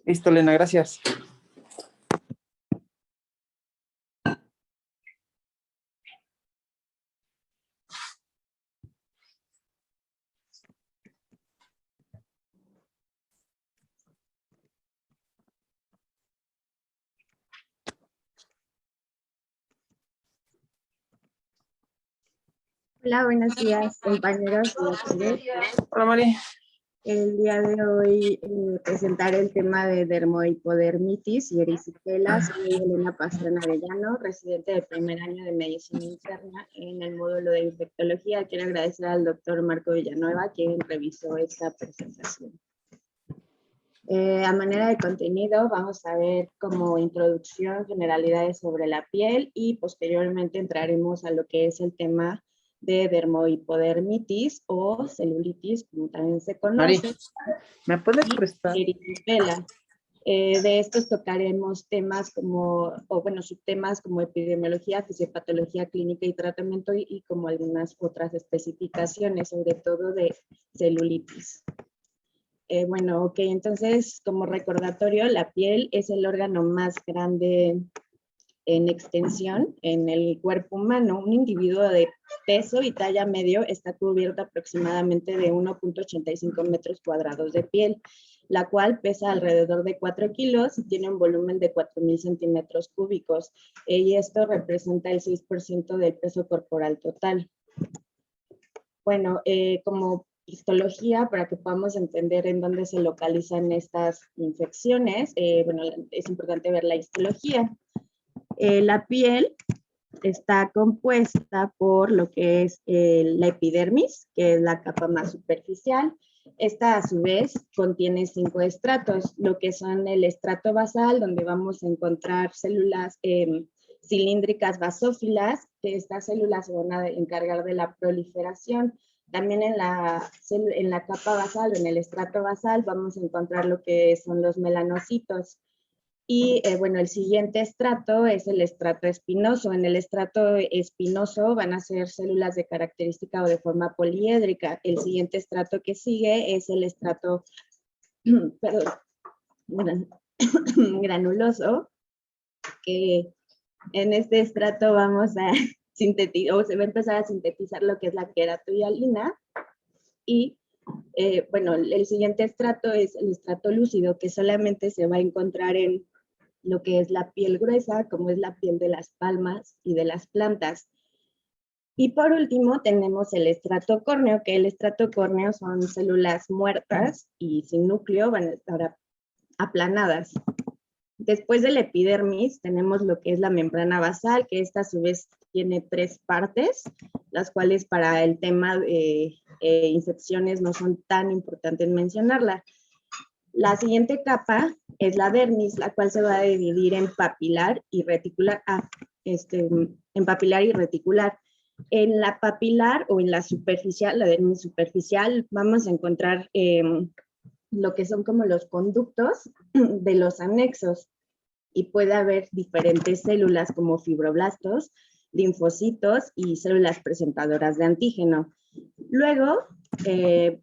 Listo, Elena, gracias. Hola, buenos días, compañeros. Hola, Mari. El día de hoy presentaré el tema de dermohipodermitis y erisipela. Soy Elena Pastrana Arellano, residente del primer año de Medicina Interna en el módulo de Infectología. Quiero agradecer al doctor Marco Villanueva, quien revisó esta presentación. A manera de contenido, vamos a ver como introducción, generalidades sobre la piel y posteriormente entraremos a lo que es el tema de dermohipodermitis o celulitis, como también se conoce. Mari, ¿me puedes prestar? Erisipela. De estos tocaremos temas como, subtemas como epidemiología, fisiopatología clínica y tratamiento y como algunas otras especificaciones, sobre todo de celulitis. Entonces, como recordatorio, la piel es el órgano más grande en extensión en el cuerpo humano. Un individuo de peso y talla medio está cubierto aproximadamente de 1.85 metros cuadrados de piel, la cual pesa alrededor de 4 kilos y tiene un volumen de 4.000 centímetros cúbicos. Y esto representa el 6% del peso corporal total. Como histología, para que podamos entender en dónde se localizan estas infecciones, es importante ver la histología. La piel está compuesta por lo que es la epidermis, que es la capa más superficial. Esta, a su vez, contiene 5 estratos, lo que son el estrato basal, donde vamos a encontrar células cilíndricas basófilas, que estas células se van a encargar de la proliferación. También en la capa basal, en el estrato basal, vamos a encontrar lo que son los melanocitos. Y el siguiente estrato es el estrato espinoso. En el estrato espinoso van a ser células de característica o de forma poliédrica. El siguiente estrato que sigue es el estrato granuloso, que en este estrato vamos a sintetizar, o se va a empezar a sintetizar lo que es la queratohialina. Y el siguiente estrato es el estrato lúcido, que solamente se va a encontrar en lo que es la piel gruesa, como es la piel de las palmas y de las plantas. Y por último tenemos el estrato córneo, que el estrato córneo son células muertas y sin núcleo, van a estar aplanadas. Después de la epidermis tenemos lo que es la membrana basal, que esta a su vez tiene 3 partes, las cuales para el tema de infecciones no son tan importantes mencionarla. La siguiente capa es la dermis, la cual se va a dividir en papilar y reticular. En papilar y reticular. En la papilar o en la superficial, la dermis superficial, vamos a encontrar lo que son como los conductos de los anexos. Y puede haber diferentes células como fibroblastos, linfocitos y células presentadoras de antígeno. Luego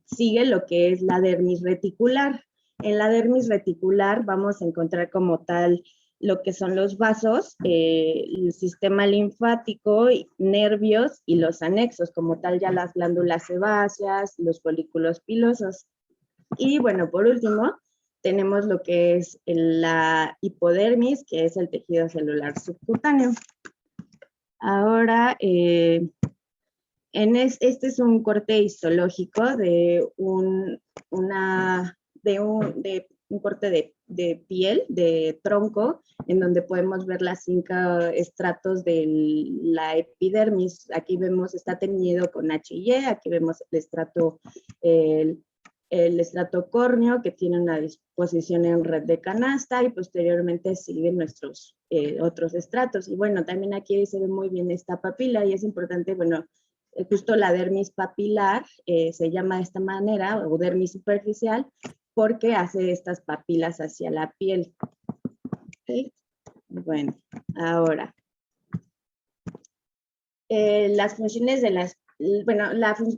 sigue lo que es la dermis reticular. En la dermis reticular vamos a encontrar como tal lo que son los vasos, el sistema linfático, nervios y los anexos, como tal ya las glándulas sebáceas, los folículos pilosos. Y por último, tenemos lo que es la hipodermis, que es el tejido celular subcutáneo. Ahora, este es un corte histológico de un corte de piel, de tronco, en donde podemos ver las 5 estratos de la epidermis. Aquí vemos, está teñido con H y E, aquí vemos el estrato córneo, que tiene una disposición en red de canasta, y posteriormente siguen nuestros otros estratos. Y también aquí se ve muy bien esta papila, y es importante, justo la dermis papilar se llama de esta manera, o dermis superficial, porque hace estas papilas hacia la piel. ¿Okay? Ahora, las funciones de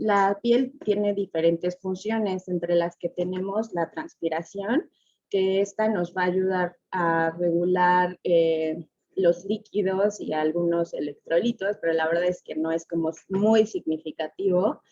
la piel tiene diferentes funciones, entre las que tenemos la transpiración, porque esta nos va a ayudar a regular los líquidos y algunos electrolitos, pero la verdad es que no es como muy significativo.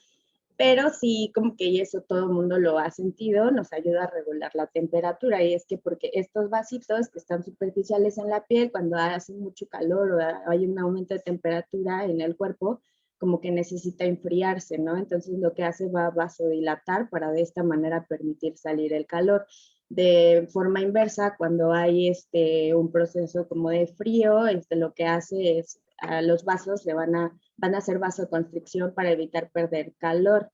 Pero sí, como que eso todo el mundo lo ha sentido, nos ayuda a regular la temperatura, y es que porque estos vasitos que están superficiales en la piel, cuando hace mucho calor o hay un aumento de temperatura en el cuerpo, como que necesita enfriarse, ¿no? Entonces lo que hace va a vasodilatar para de esta manera permitir salir el calor. De forma inversa, cuando hay un proceso como de frío, lo que hace es a los vasos van a hacer vasoconstricción para evitar perder calor.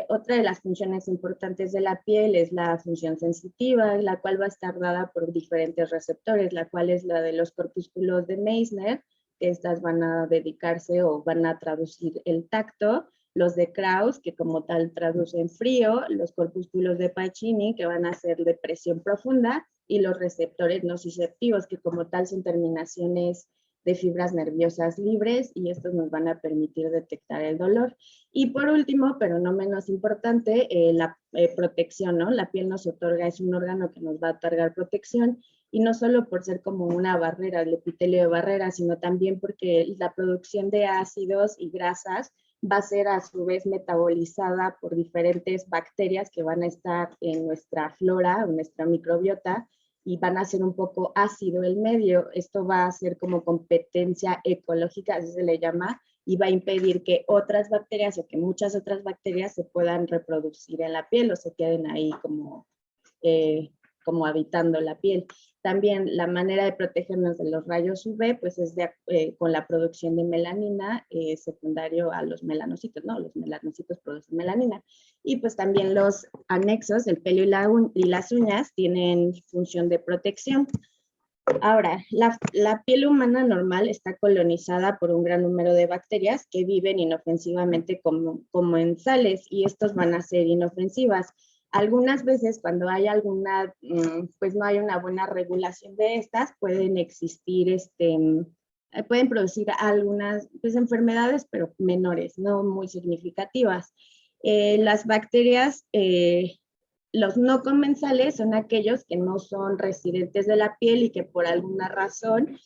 Otra de las funciones importantes de la piel es la función sensitiva, la cual va a estar dada por diferentes receptores, la cual es la de los corpúsculos de Meissner, que estas van a dedicarse o van a traducir el tacto, los de Krauss, que como tal traducen frío, los corpúsculos de Pacini, que van a ser de presión profunda, y los receptores nociceptivos, que como tal son terminaciones de fibras nerviosas libres, y estos nos van a permitir detectar el dolor. Y por último, pero no menos importante, la protección, ¿no? La piel nos otorga, es un órgano que nos va a otorgar protección, y no solo por ser como una barrera, el epitelio de barrera, sino también porque la producción de ácidos y grasas va a ser a su vez metabolizada por diferentes bacterias que van a estar en nuestra flora, en nuestra microbiota, y van a ser un poco ácido el medio. Esto va a ser como competencia ecológica, así se le llama, y va a impedir que otras bacterias o que muchas otras bacterias se puedan reproducir en la piel o se queden ahí como habitando la piel. También la manera de protegernos de los rayos UV, pues es con la producción de melanina secundario a los melanocitos, ¿no? Los melanocitos producen melanina. Y pues también los anexos, el pelo y las uñas, tienen función de protección. Ahora, la piel humana normal está colonizada por un gran número de bacterias que viven inofensivamente como en sales, y estos van a ser inofensivas. Algunas veces cuando hay pues no hay una buena regulación de estas, pueden existir, pueden producir algunas pues, enfermedades, pero menores, no muy significativas. Las bacterias, los no comensales son aquellos que no son residentes de la piel y que por alguna razón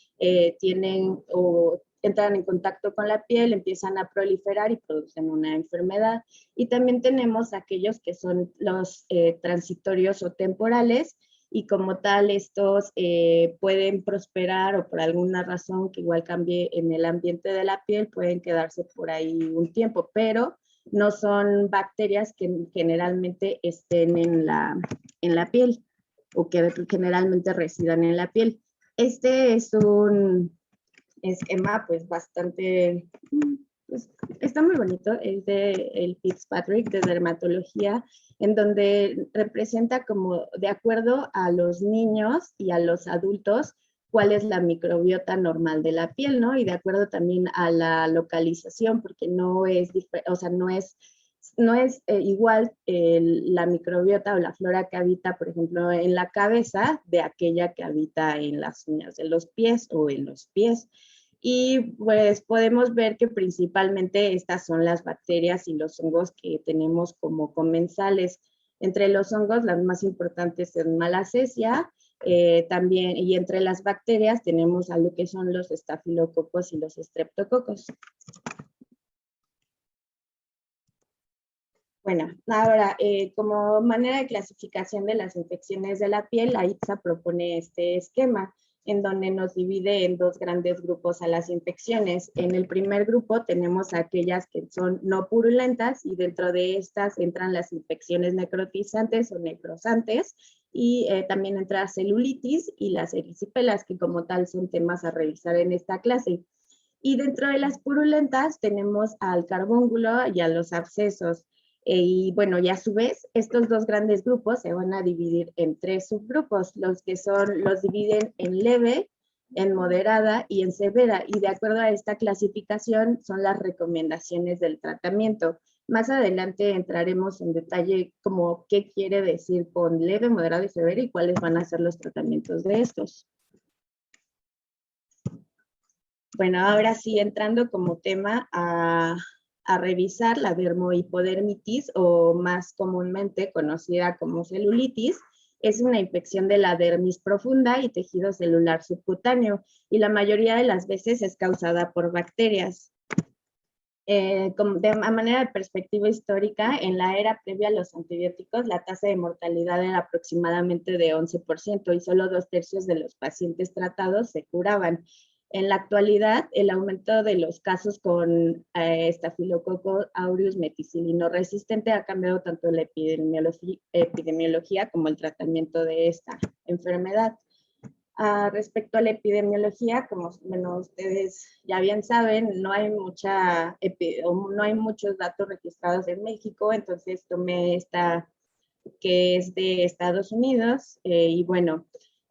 tienen o entran en contacto con la piel, empiezan a proliferar y producen una enfermedad. Y también tenemos aquellos que son los transitorios o temporales, y como tal estos pueden prosperar o por alguna razón que igual cambie en el ambiente de la piel, pueden quedarse por ahí un tiempo, pero no son bacterias que generalmente estén en la piel o que generalmente residan en la piel. Este es un esquema pues bastante, pues, está muy bonito, es de el Fitzpatrick de dermatología, en donde representa como de acuerdo a los niños y a los adultos cuál es la microbiota normal de la piel, ¿no? Y de acuerdo también a la localización, porque no es, o sea, no es igual la microbiota o la flora que habita, por ejemplo, en la cabeza de aquella que habita en las uñas de los pies o en los pies. Y pues podemos ver que principalmente estas son las bacterias y los hongos que tenemos como comensales. Entre los hongos, las más importantes son Malassezia, también, y entre las bacterias tenemos a lo que son los estafilococos y los streptococos. Bueno, ahora, como manera de clasificación de las infecciones de la piel, la ITSA propone este esquema, en donde nos divide en dos grandes grupos a las infecciones. En el primer grupo tenemos aquellas que son no purulentas, y dentro de estas entran las infecciones necrotizantes o necrosantes, y también entra celulitis y las erisipelas, que como tal son temas a revisar en esta clase. Y dentro de las purulentas tenemos al carbúnculo y a los abscesos. Y bueno, y a su vez, estos dos grandes grupos se van a dividir en tres subgrupos, los dividen en leve, en moderada y en severa, y de acuerdo a esta clasificación son las recomendaciones del tratamiento. Más adelante entraremos en detalle como qué quiere decir con leve, moderado y severa y cuáles van a ser los tratamientos de estos. Bueno, ahora sí, entrando como tema a revisar la dermohipodermitis, o más comúnmente conocida como celulitis, Es una infección de la dermis profunda y tejido celular subcutáneo, y la mayoría de las veces es causada por bacterias. A manera de perspectiva histórica, en la era previa a los antibióticos, la tasa de mortalidad era aproximadamente de 11% y solo 2/3 de los pacientes tratados se curaban. En la actualidad, el aumento de los casos con Staphylococcus aureus meticilino resistente ha cambiado tanto la epidemiología como el tratamiento de esta enfermedad. Respecto a la epidemiología, como bueno, ustedes ya bien saben, no hay muchos datos registrados en México, entonces tomé esta que es de Estados Unidos, y bueno,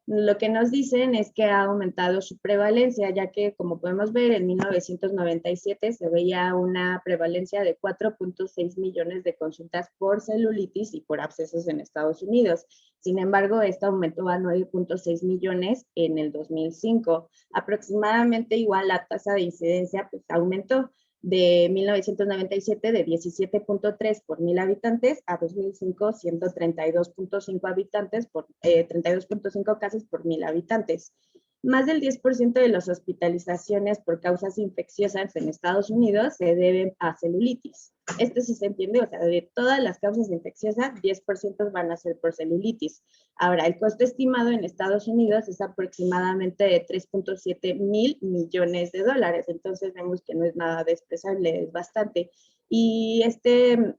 lo que nos dicen es que ha aumentado su prevalencia, ya que como podemos ver en 1997 se veía una prevalencia de 4.6 millones de consultas por celulitis y por abscesos en Estados Unidos. Sin embargo, esto aumentó a 9.6 millones en el 2005. Aproximadamente igual la tasa de incidencia pues aumentó de 1997 de 17.3 por 1000 habitantes a 2005 132.5 habitantes por 32.5 casos por 1000 habitantes. Más del 10% de las hospitalizaciones por causas infecciosas en Estados Unidos se deben a celulitis. Esto sí se entiende, o sea, de todas las causas infecciosas, 10% van a ser por celulitis. Ahora, el costo estimado en Estados Unidos es aproximadamente de 3.7 mil millones de dólares, entonces vemos que no es nada despreciable, es bastante. Y este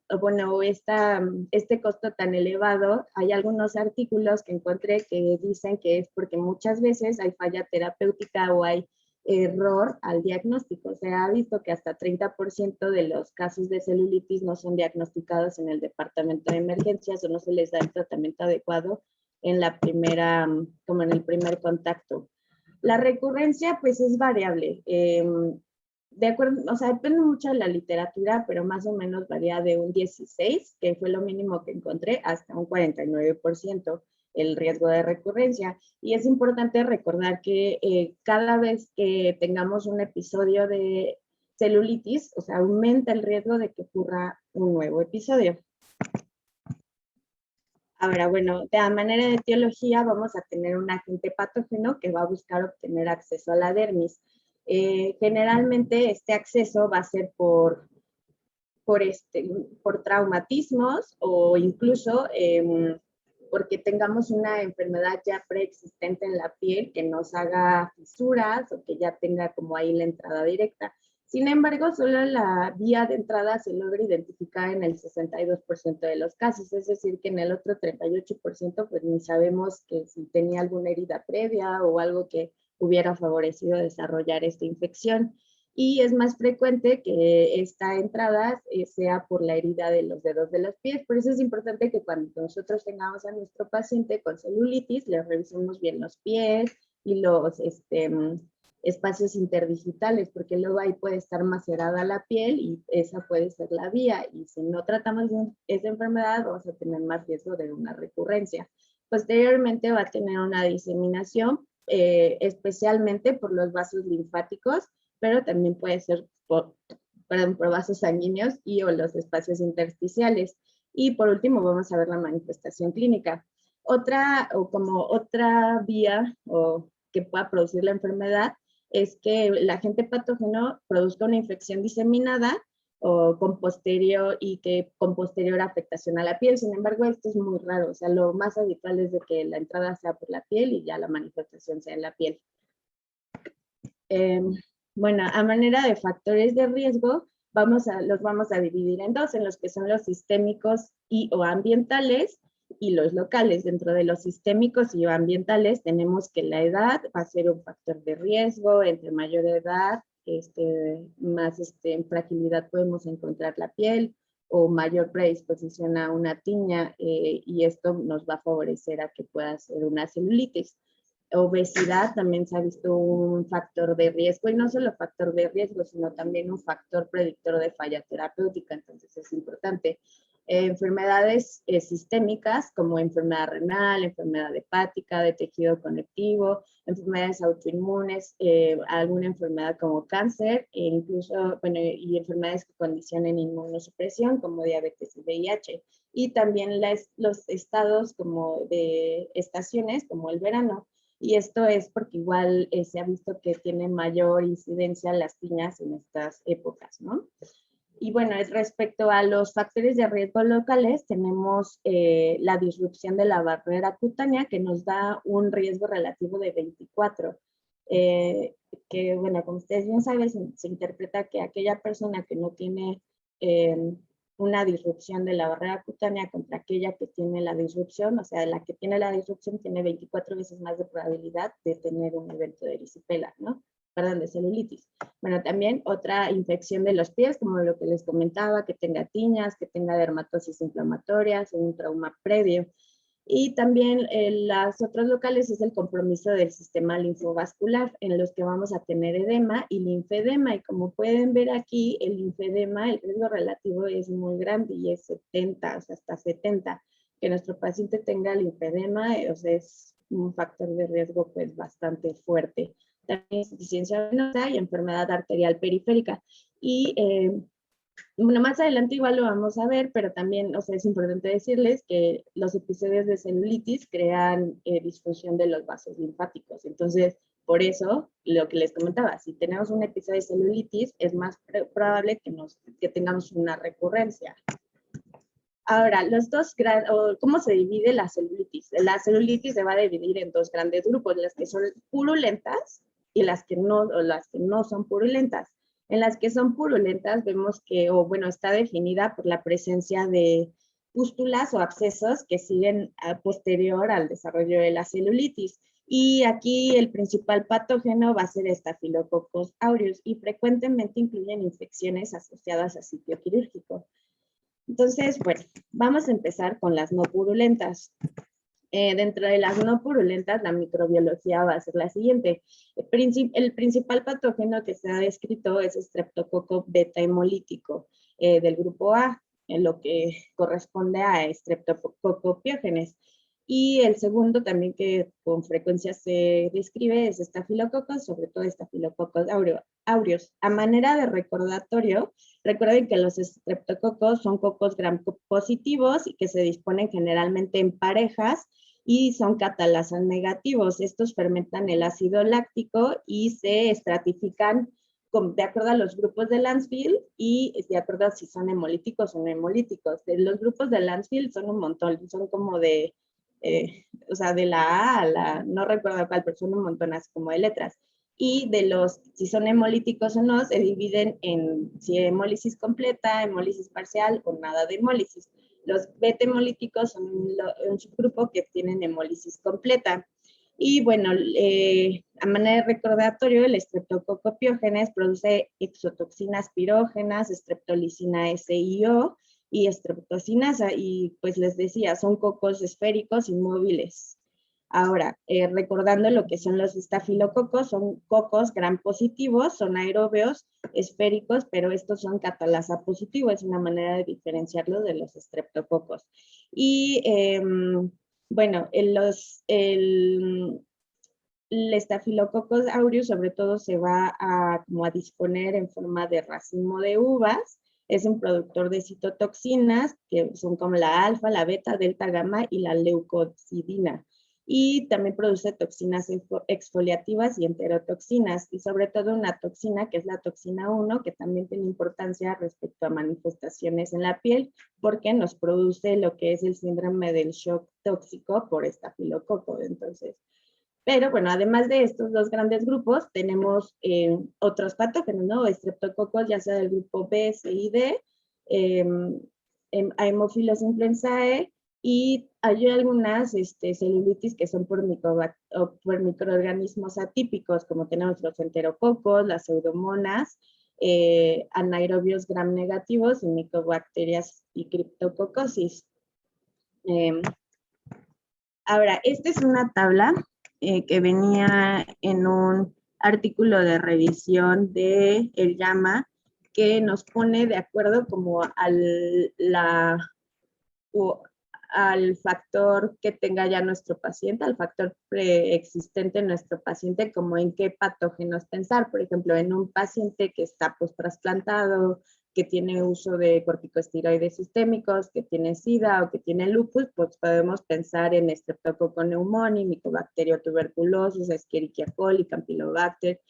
costo tan elevado, hay algunos artículos que encontré que dicen que es porque muchas veces hay falla terapéutica o hay error al diagnóstico. Se ha visto que hasta 30% de los casos de celulitis no son diagnosticados en el departamento de emergencias o no se les da el tratamiento adecuado en la primera, como en el primer contacto. La recurrencia pues es variable. De acuerdo, o sea, depende mucho de la literatura, pero más o menos varía de un 16, que fue lo mínimo que encontré, hasta un 49% el riesgo de recurrencia. Y es importante recordar que cada vez que tengamos un episodio de celulitis, o sea, aumenta el riesgo de que ocurra un nuevo episodio. Ahora, bueno, de manera de etiología vamos a tener un agente patógeno que va a buscar obtener acceso a la dermis. Generalmente este acceso va a ser por traumatismos o incluso porque tengamos una enfermedad ya preexistente en la piel que nos haga fisuras o que ya tenga como ahí la entrada directa. Sin embargo, solo la vía de entrada se logra identificar en el 62% de los casos, es decir, que en el otro 38% pues ni sabemos que si tenía alguna herida previa o algo que hubiera favorecido desarrollar esta infección. Y es más frecuente que esta entrada sea por la herida de los dedos de los pies. Por eso es importante que cuando nosotros tengamos a nuestro paciente con celulitis, le revisemos bien los pies y los espacios interdigitales, porque luego ahí puede estar macerada la piel y esa puede ser la vía. Y si no tratamos esa enfermedad, vamos a tener más riesgo de una recurrencia. Posteriormente va a tener una diseminación, especialmente por los vasos linfáticos, pero también puede ser por vasos sanguíneos y o los espacios intersticiales. Y por último vamos a ver la manifestación clínica. Otra vía que pueda producir la enfermedad es que el agente patógeno produzca una infección diseminada o con posterior afectación a la piel. Sin embargo, esto es muy raro. O sea, lo más habitual es de que la entrada sea por la piel y ya la manifestación sea en la piel. Bueno, a manera de factores de riesgo, los vamos a dividir en dos, en los que son los sistémicos y o ambientales y los locales. Dentro de los sistémicos y o ambientales tenemos que la edad va a ser un factor de riesgo. Entre mayor edad, más en fragilidad podemos encontrar la piel o mayor predisposición a una tiña, y esto nos va a favorecer a que pueda ser una celulitis. Obesidad también se ha visto un factor de riesgo, y no solo factor de riesgo, sino también un factor predictor de falla terapéutica, entonces es importante. enfermedades sistémicas como enfermedad renal, enfermedad hepática, de tejido conectivo, enfermedades autoinmunes, alguna enfermedad como cáncer, e incluso, bueno, y enfermedades que condicionen inmunosupresión como diabetes y VIH. Y también los estados como de estaciones, como el verano. Y esto es porque igual se ha visto que tiene mayor incidencia las piñas en estas épocas, ¿no? Y bueno, respecto a los factores de riesgo locales, tenemos la disrupción de la barrera cutánea, que nos da un riesgo relativo de 24. Que, bueno, como ustedes bien saben, se interpreta que aquella persona que no tiene una disrupción de la barrera cutánea contra aquella que tiene la disrupción, o sea, la que tiene la disrupción tiene 24 veces más de probabilidad de tener un evento de erisipela, ¿no? Perdón, de celulitis. Bueno, también otra infección de los pies, como lo que les comentaba, que tenga tiñas, que tenga dermatosis inflamatorias, un trauma previo. Y también las otras locales es el compromiso del sistema linfovascular, en los que vamos a tener edema y linfedema. Y como pueden ver aquí, el linfedema, el riesgo relativo es muy grande y es 70, o sea, hasta 70. Que nuestro paciente tenga linfedema, o sea, es un factor de riesgo pues bastante fuerte. También insuficiencia venosa y enfermedad arterial periférica. Y bueno, más adelante igual lo vamos a ver, pero también, o sea, es importante decirles que los episodios de celulitis crean disfunción de los vasos linfáticos. Entonces, por eso, lo que les comentaba, si tenemos un episodio de celulitis, es más probable que tengamos una recurrencia. Ahora, ¿cómo se divide la celulitis? La celulitis se va a dividir en dos grandes grupos, las que son purulentas y las que no son purulentas. En las que son purulentas vemos que, está definida por la presencia de pústulas o abscesos que siguen posterior al desarrollo de la celulitis. Y aquí el principal patógeno va a ser Staphylococcus aureus y frecuentemente incluyen infecciones asociadas a sitio quirúrgico. Entonces, bueno, vamos a empezar con las no purulentas. Dentro de las no purulentas, la microbiología va a ser la siguiente. El principal patógeno que se ha descrito es Streptococcus beta hemolítico del grupo A, en lo que corresponde a Streptococcus pyogenes. Y el segundo también que con frecuencia se describe es Staphylococcus, sobre todo Staphylococcus aureus. A manera de recordatorio, recuerden que los estreptococos son cocos gram positivos y que se disponen generalmente en parejas y son catalasan negativos. Estos fermentan el ácido láctico y se estratifican de acuerdo a los grupos de Landsfield y de acuerdo a si son hemolíticos o no hemolíticos. Los grupos de Landsfield son un montón, son como de, o sea, de la A a la, no recuerdo cuál, pero son un montón así como de letras. Y de los, si son hemolíticos o no, se dividen en si hemólisis completa, hemólisis parcial o nada de hemólisis. Los beta hemolíticos son un subgrupo que tienen hemólisis completa. Y bueno, a manera de recordatorio, el Streptococcus pyogenes produce exotoxinas pirógenas, streptolicina SIO y streptocinasa. Y pues les decía, son cocos esféricos inmóviles. Ahora, recordando lo que son los estafilococos, son cocos gram positivos, son aeróbeos, esféricos, pero estos son catalasa positivos, es una manera de diferenciarlos de los estreptococos. Y bueno, el Staphylococcus aureus sobre todo se va como a disponer en forma de racimo de uvas. Es un productor de citotoxinas, que son como la alfa, la beta, delta, gamma y la leucocidina. Y también produce toxinas exfoliativas y enterotoxinas, y sobre todo una toxina que es la toxina 1, que también tiene importancia respecto a manifestaciones en la piel, porque nos produce lo que es el síndrome del shock tóxico por estafilococo. Entonces, pero bueno, además de estos dos grandes grupos, tenemos otros patógenos, ¿no? Estreptococos, ya sea del grupo B, C y D, Haemophilus influenzae, y hay algunas celulitis que son por microorganismos atípicos, como tenemos los enterococos, las pseudomonas, anaerobios gram negativos y micobacterias y criptococosis. Ahora, esta es una tabla que venía en un artículo de revisión de el JAMA, que nos pone de acuerdo como a al factor que tenga ya nuestro paciente, al factor preexistente en nuestro paciente, como en qué patógenos pensar. Por ejemplo, en un paciente que está post-trasplantado, que tiene uso de corticosteroides sistémicos, que tiene SIDA o que tiene lupus, pues podemos pensar en Streptococcus pneumoniae, Mycobacterium tuberculosis, Escherichia coli, Campylobacter,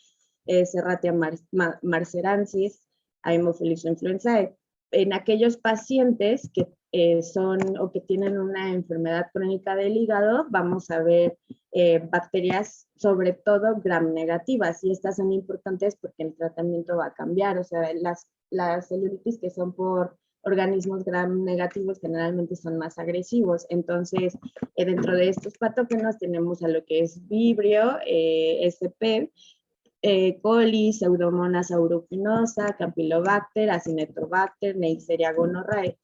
Serratia marcerensis, Haemophilus influenzae. En aquellos pacientes que son o que tienen una enfermedad crónica del hígado, vamos a ver bacterias sobre todo gram negativas, y estas son importantes porque el tratamiento va a cambiar. O sea, las celulitis que son por organismos gram negativos generalmente son más agresivos. Entonces, dentro de estos patógenos tenemos a lo que es Vibrio, SP, coli, Pseudomonas aeruginosa, Campylobacter, Acinetobacter, Neisseria gonorrhoeae.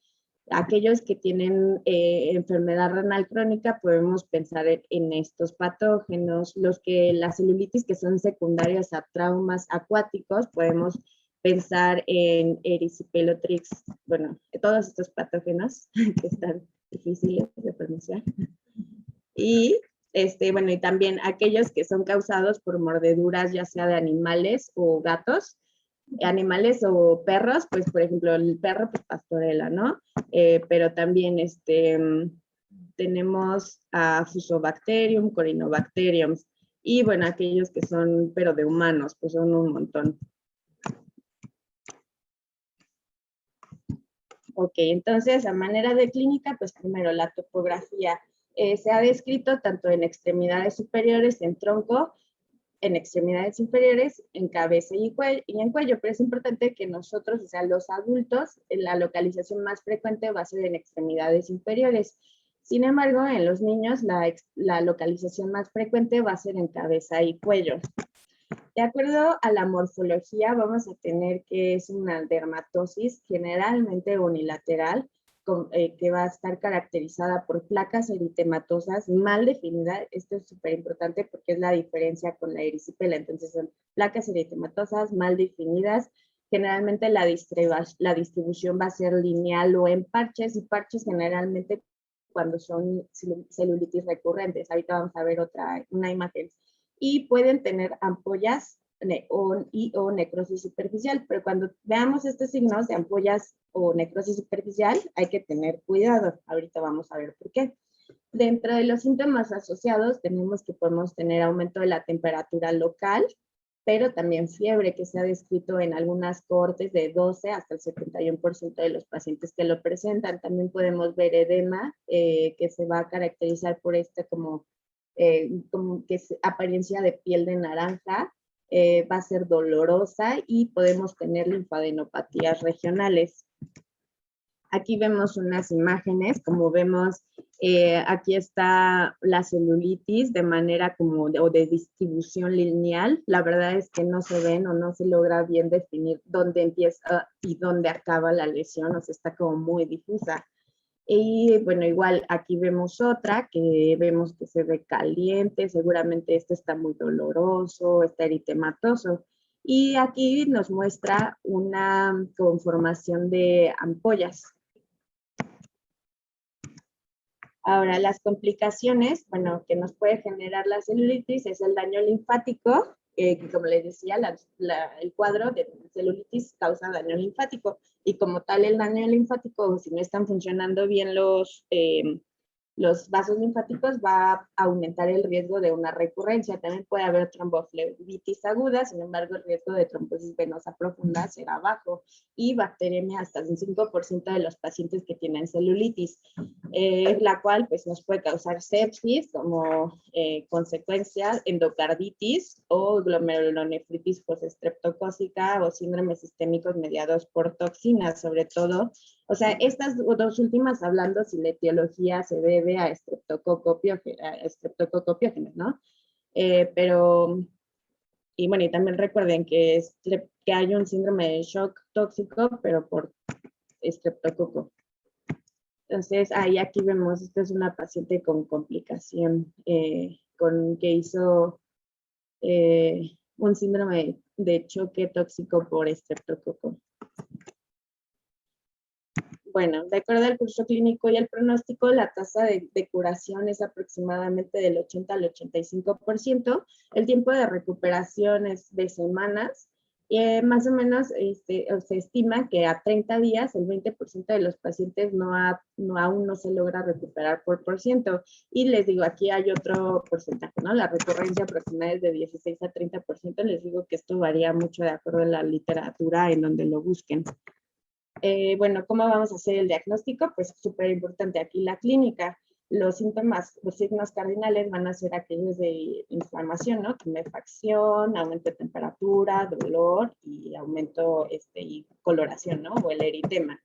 Aquellos que tienen enfermedad renal crónica, podemos pensar en estos patógenos. Las celulitis que son secundarias a traumas acuáticos, podemos pensar en Erysipelotrix, bueno, todos estos patógenos que están difíciles de pronunciar. Y bueno, y también aquellos que son causados por mordeduras, ya sea de animales o gatos, animales o perros, pues por ejemplo el perro, pues pastorela, ¿no? Pero también tenemos a Fusobacterium, Corynebacterium, y bueno, aquellos que son, pero de humanos, pues son un montón. Ok, entonces a manera de clínica, pues primero la topografía. Se ha descrito tanto en extremidades superiores, en tronco, en extremidades inferiores, en cabeza y en cuello, pero es importante que nosotros, o sea, los adultos, la localización más frecuente va a ser en extremidades inferiores. Sin embargo, en los niños la localización más frecuente va a ser en cabeza y cuello. De acuerdo a la morfología, vamos a tener que es una dermatosis generalmente unilateral, que va a estar caracterizada por placas eritematosas mal definidas. Esto es súper importante porque es la diferencia con la erisipela. Entonces son placas eritematosas mal definidas. Generalmente la distribución va a ser lineal o en parches, y parches generalmente cuando son celulitis recurrentes. Ahorita vamos a ver una imagen. Y pueden tener ampollas o necrosis superficial, pero cuando veamos estos signos de ampollas o necrosis superficial, hay que tener cuidado. Ahorita vamos a ver por qué. Dentro de los síntomas asociados tenemos que podemos tener aumento de la temperatura local, pero también fiebre, que se ha descrito en algunas cohortes de 12 hasta el 71% de los pacientes que lo presentan. También podemos ver edema, que se va a caracterizar por como que es apariencia de piel de naranja, va a ser dolorosa, y podemos tener linfadenopatías regionales. Aquí vemos unas imágenes, como vemos, aquí está la celulitis de manera o de distribución lineal. La verdad es que no se ven o no se logra bien definir dónde empieza y dónde acaba la lesión, o sea, está como muy difusa. Y bueno, igual aquí vemos otra que vemos que se ve caliente, seguramente este está muy doloroso, está eritematoso. Y aquí nos muestra una conformación de ampollas. Ahora, las complicaciones, bueno, que nos puede generar la celulitis es el daño linfático, que como les decía, el cuadro de celulitis causa daño linfático, y como tal el daño linfático, si no están funcionando bien los vasos linfáticos, va a aumentar el riesgo de una recurrencia. También puede haber tromboflebitis aguda, sin embargo, el riesgo de trombosis venosa profunda será bajo, y bacteremia hasta un 5% de los pacientes que tienen celulitis, la cual pues nos puede causar sepsis como consecuencia, endocarditis o glomerulonefritis postestreptocócica o síndromes sistémicos mediados por toxinas, sobre todo. O sea, estas dos últimas hablando si la etiología se debe a estreptococopiógenes, ¿no? Pero, y bueno, y también recuerden que hay un síndrome de shock tóxico, pero por estreptococo. Entonces, ahí aquí vemos, esta es una paciente con complicación, que hizo un síndrome de choque tóxico por estreptococo. bueno, de acuerdo al curso clínico y el pronóstico, la tasa de curación es aproximadamente del 80 al 85%. El tiempo de recuperación es de semanas. Más o menos se estima que a 30 días el 20% de los pacientes aún no se logra recuperar por ciento. Y les digo, aquí hay otro porcentaje, ¿no? La recurrencia aproximada es de 16 a 30%. Les digo que esto varía mucho de acuerdo a la literatura en donde lo busquen. Bueno, ¿cómo vamos a hacer el diagnóstico? Pues súper importante aquí la clínica. Los síntomas, los signos cardinales van a ser aquellos de inflamación, ¿no? Tumefacción, aumento de temperatura, dolor y aumento y coloración, ¿no? O el eritema.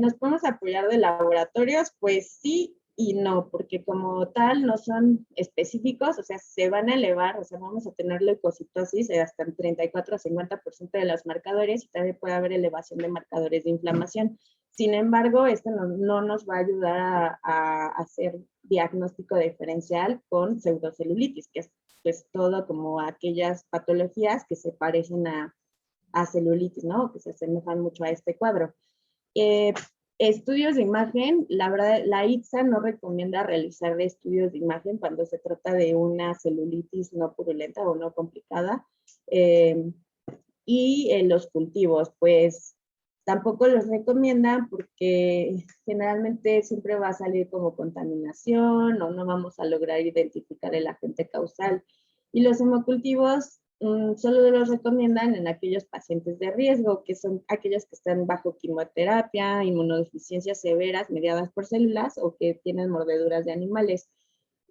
¿Nos podemos apoyar de laboratorios? Pues sí y no, porque como tal no son específicos, o sea, se van a elevar, o sea, vamos a tener leucocitosis hasta el 34 a 50% de los marcadores y también puede haber elevación de marcadores de inflamación. Sin embargo, esto no nos va a ayudar a hacer diagnóstico diferencial con pseudocelulitis, que es pues todo como aquellas patologías que se parecen a celulitis, ¿no? Que se asemejan mucho a este cuadro. Estudios de imagen, la verdad, la ITSA no recomienda realizar estudios de imagen cuando se trata de una celulitis no purulenta o no complicada. Y los cultivos, pues tampoco los recomiendan porque generalmente siempre va a salir como contaminación o no vamos a lograr identificar el agente causal. Y los hemocultivos solo los recomiendan en aquellos pacientes de riesgo, que son aquellos que están bajo quimioterapia, inmunodeficiencias severas mediadas por células o que tienen mordeduras de animales.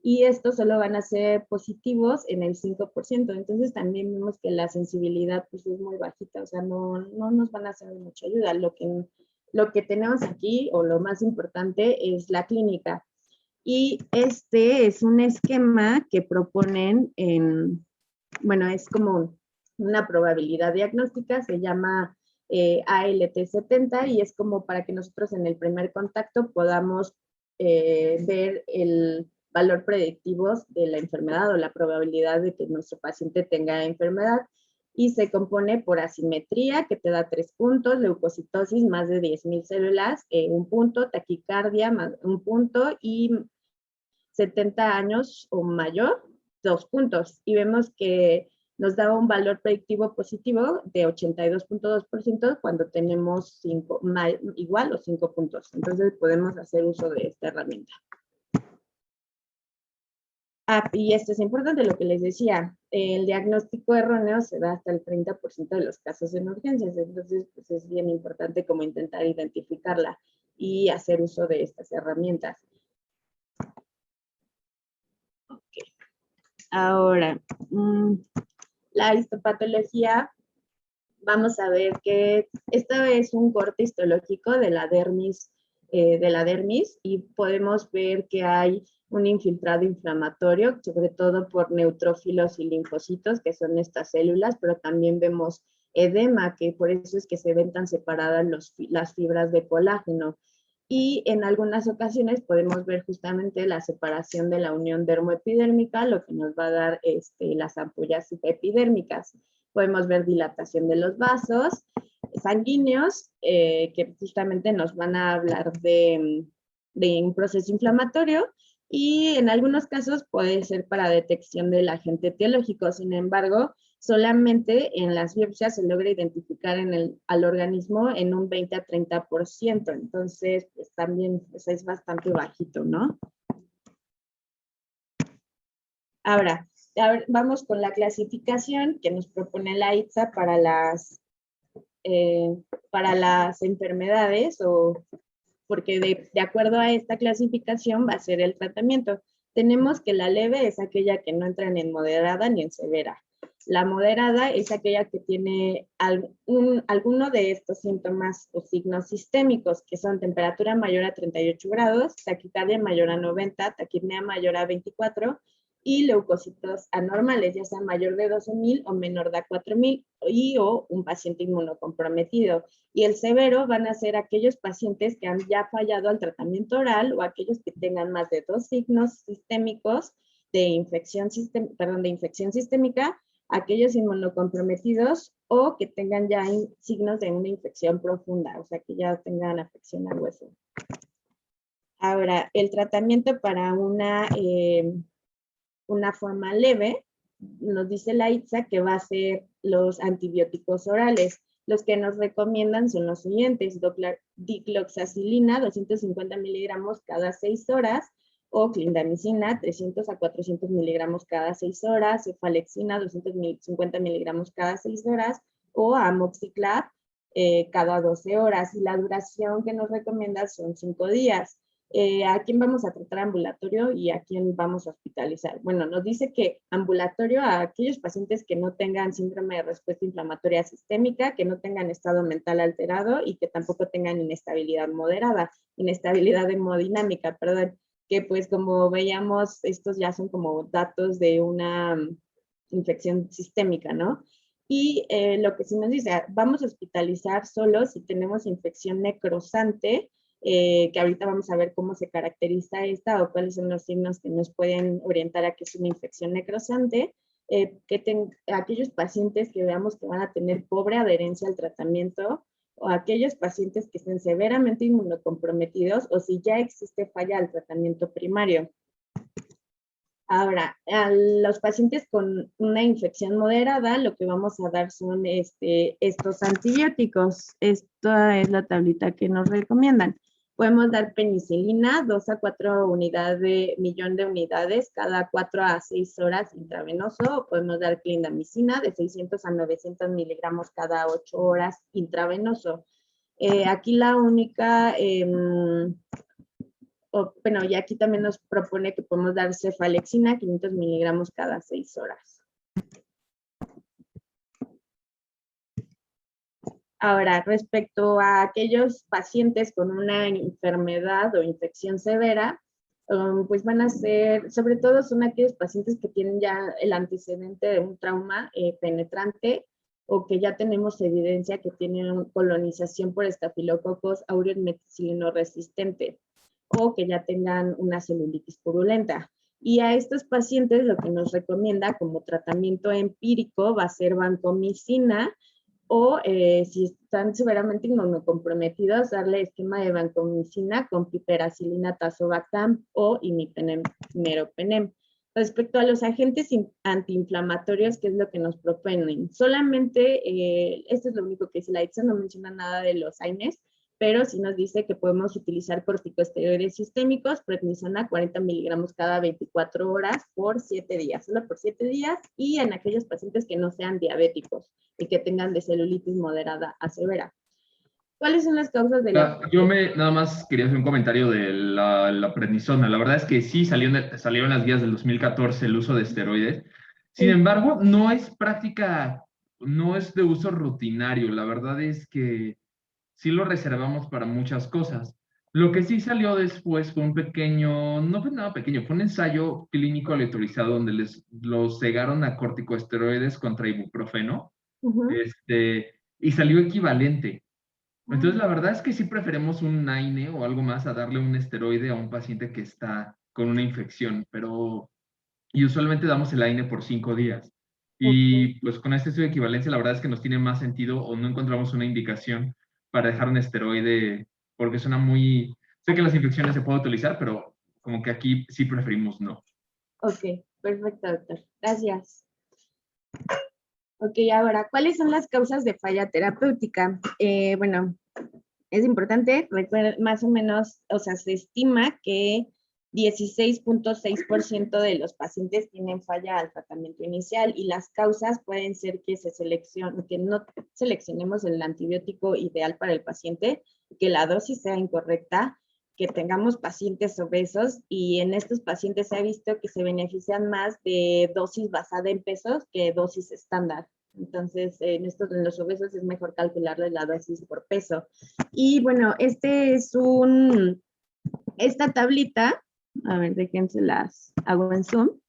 Y estos solo van a ser positivos en el 5%. Entonces también vemos que la sensibilidad pues, es muy bajita, o sea, no nos van a hacer de mucha ayuda. Lo que tenemos aquí, o lo más importante, es la clínica. Y este es un esquema que proponen bueno, es como una probabilidad diagnóstica, se llama ALT70 y es como para que nosotros en el primer contacto podamos ver el valor predictivo de la enfermedad o la probabilidad de que nuestro paciente tenga enfermedad y se compone por asimetría, que te da 3 puntos, leucocitosis, más de 10,000 células, 1 punto, taquicardia, más 1 punto y 70 años o mayor, 2 puntos. Y vemos que nos daba un valor predictivo positivo de 82.2% cuando tenemos igual o 5 puntos. Entonces podemos hacer uso de esta herramienta. Y esto es importante, lo que les decía, el diagnóstico erróneo se da hasta el 30% de los casos en urgencias, entonces pues es bien importante como intentar identificarla y hacer uso de estas herramientas. Okay. Ahora, la histopatología, vamos a ver que esta es un corte histológico de la dermis y podemos ver que hay un infiltrado inflamatorio, sobre todo por neutrófilos y linfocitos, que son estas células, pero también vemos edema, que por eso es que se ven tan separadas las fibras de colágeno. Y en algunas ocasiones podemos ver justamente la separación de la unión dermoepidérmica, lo que nos va a dar las ampollas epidérmicas. Podemos ver dilatación de los vasos sanguíneos, que justamente nos van a hablar de un proceso inflamatorio, y en algunos casos puede ser para detección del agente etiológico. Sin embargo, solamente en las biopsias se logra identificar al organismo en un 20 a 30%. Entonces, pues también pues, es bastante bajito, ¿no? Ahora, vamos con la clasificación que nos propone la ITSA para las enfermedades, porque de acuerdo a esta clasificación va a ser el tratamiento. Tenemos que la leve es aquella que no entra ni en moderada ni en severa. La moderada es aquella que tiene alguno de estos síntomas o signos sistémicos, que son temperatura mayor a 38 grados, taquicardia mayor a 90, taquipnea mayor a 24 y leucocitos anormales, ya sea mayor de 12,000 o menor de 4,000 o un paciente inmunocomprometido. Y el severo van a ser aquellos pacientes que han ya fallado al tratamiento oral o aquellos que tengan más de 2 signos sistémicos de infección sistémica aquellos inmunocomprometidos o que tengan ya signos de una infección profunda, o sea, que ya tengan afección al hueso. Ahora, el tratamiento para una forma leve, nos dice la ITSA que va a ser los antibióticos orales. Los que nos recomiendan son los siguientes: dicloxacilina, 250 miligramos cada 6 horas, o clindamicina, 300 a 400 miligramos cada 6 horas, cefalexina, 250 miligramos cada 6 horas, o amoxiclav cada 12 horas. Y la duración que nos recomienda son 5 días. ¿A quién vamos a tratar ambulatorio y a quién vamos a hospitalizar? Bueno, nos dice que ambulatorio a aquellos pacientes que no tengan síndrome de respuesta inflamatoria sistémica, que no tengan estado mental alterado y que tampoco tengan inestabilidad moderada, inestabilidad hemodinámica, perdón, que pues como veíamos, estos ya son como datos de una infección sistémica, ¿no? Y lo que sí nos dice, vamos a hospitalizar solo si tenemos infección necrosante, que ahorita vamos a ver cómo se caracteriza esta o cuáles son los signos que nos pueden orientar a que es una infección necrosante, aquellos pacientes que veamos que van a tener pobre adherencia al tratamiento, o aquellos pacientes que estén severamente inmunocomprometidos, o si ya existe falla al tratamiento primario. Ahora, a los pacientes con una infección moderada, lo que vamos a dar son estos antibióticos. Esta es la tablita que nos recomiendan. Podemos dar penicilina, 2 a 4 millón de unidades cada 4 a 6 horas intravenoso. O podemos dar clindamicina de 600 a 900 miligramos cada 8 horas intravenoso. Aquí la única... bueno, y aquí también nos propone que podemos dar cefalexina, 500 miligramos cada 6 horas. Ahora, respecto a aquellos pacientes con una enfermedad o infección severa, pues van a ser, sobre todo son aquellos pacientes que tienen ya el antecedente de un trauma penetrante, o que ya tenemos evidencia que tienen colonización por estafilococos aureus meticilino resistente, o que ya tengan una celulitis purulenta. Y a estos pacientes lo que nos recomienda como tratamiento empírico va a ser vancomicina, o si están severamente inmunocomprometidos, darle esquema de vancomicina con piperacilina tazobactam o imipenem, meropenem. Respecto a los agentes antiinflamatorios, ¿qué es lo que nos proponen? Solamente, esto es lo único que dice la ITSA, no menciona nada de los AINES, pero sí nos dice que podemos utilizar corticosteroides sistémicos, prednisona 40 miligramos cada 24 horas por 7 días, solo por 7 días, y en aquellos pacientes que no sean diabéticos y que tengan de celulitis moderada a severa. ¿Cuáles son las causas de la...? Nada más quería hacer un comentario de la prednisona. La verdad es que sí salió en las guías del 2014 el uso de esteroides. Sin embargo, no es práctica, no es de uso rutinario. La verdad es que sí lo reservamos para muchas cosas. Lo que sí salió después fue un pequeño, no fue nada pequeño, fue un ensayo clínico aleatorizado donde los cegaron a corticosteroides contra ibuprofeno, y salió equivalente. Entonces, la verdad es que sí preferimos un AINE o algo más a darle un esteroide a un paciente que está con una infección, y usualmente damos el AINE por 5 días. Y pues con este estudio de equivalencia, la verdad es que nos tiene más sentido, o no encontramos una indicación para dejar un esteroide, porque suena muy... Sé que las infecciones se pueden utilizar, pero como que aquí sí preferimos no. Ok, perfecto, doctor. Gracias. Ok, ahora, ¿cuáles son las causas de falla terapéutica? Bueno, es importante, más o menos, o sea, se estima que 16.6% de los pacientes tienen falla al tratamiento inicial, y las causas pueden ser que que no seleccionemos el antibiótico ideal para el paciente, que la dosis sea incorrecta, que tengamos pacientes obesos, y en estos pacientes se ha visto que se benefician más de dosis basada en pesos que dosis estándar. Entonces, en los obesos es mejor calcularles la dosis por peso. Y bueno, esta tablita, a ver, déjense las hago en Zoom.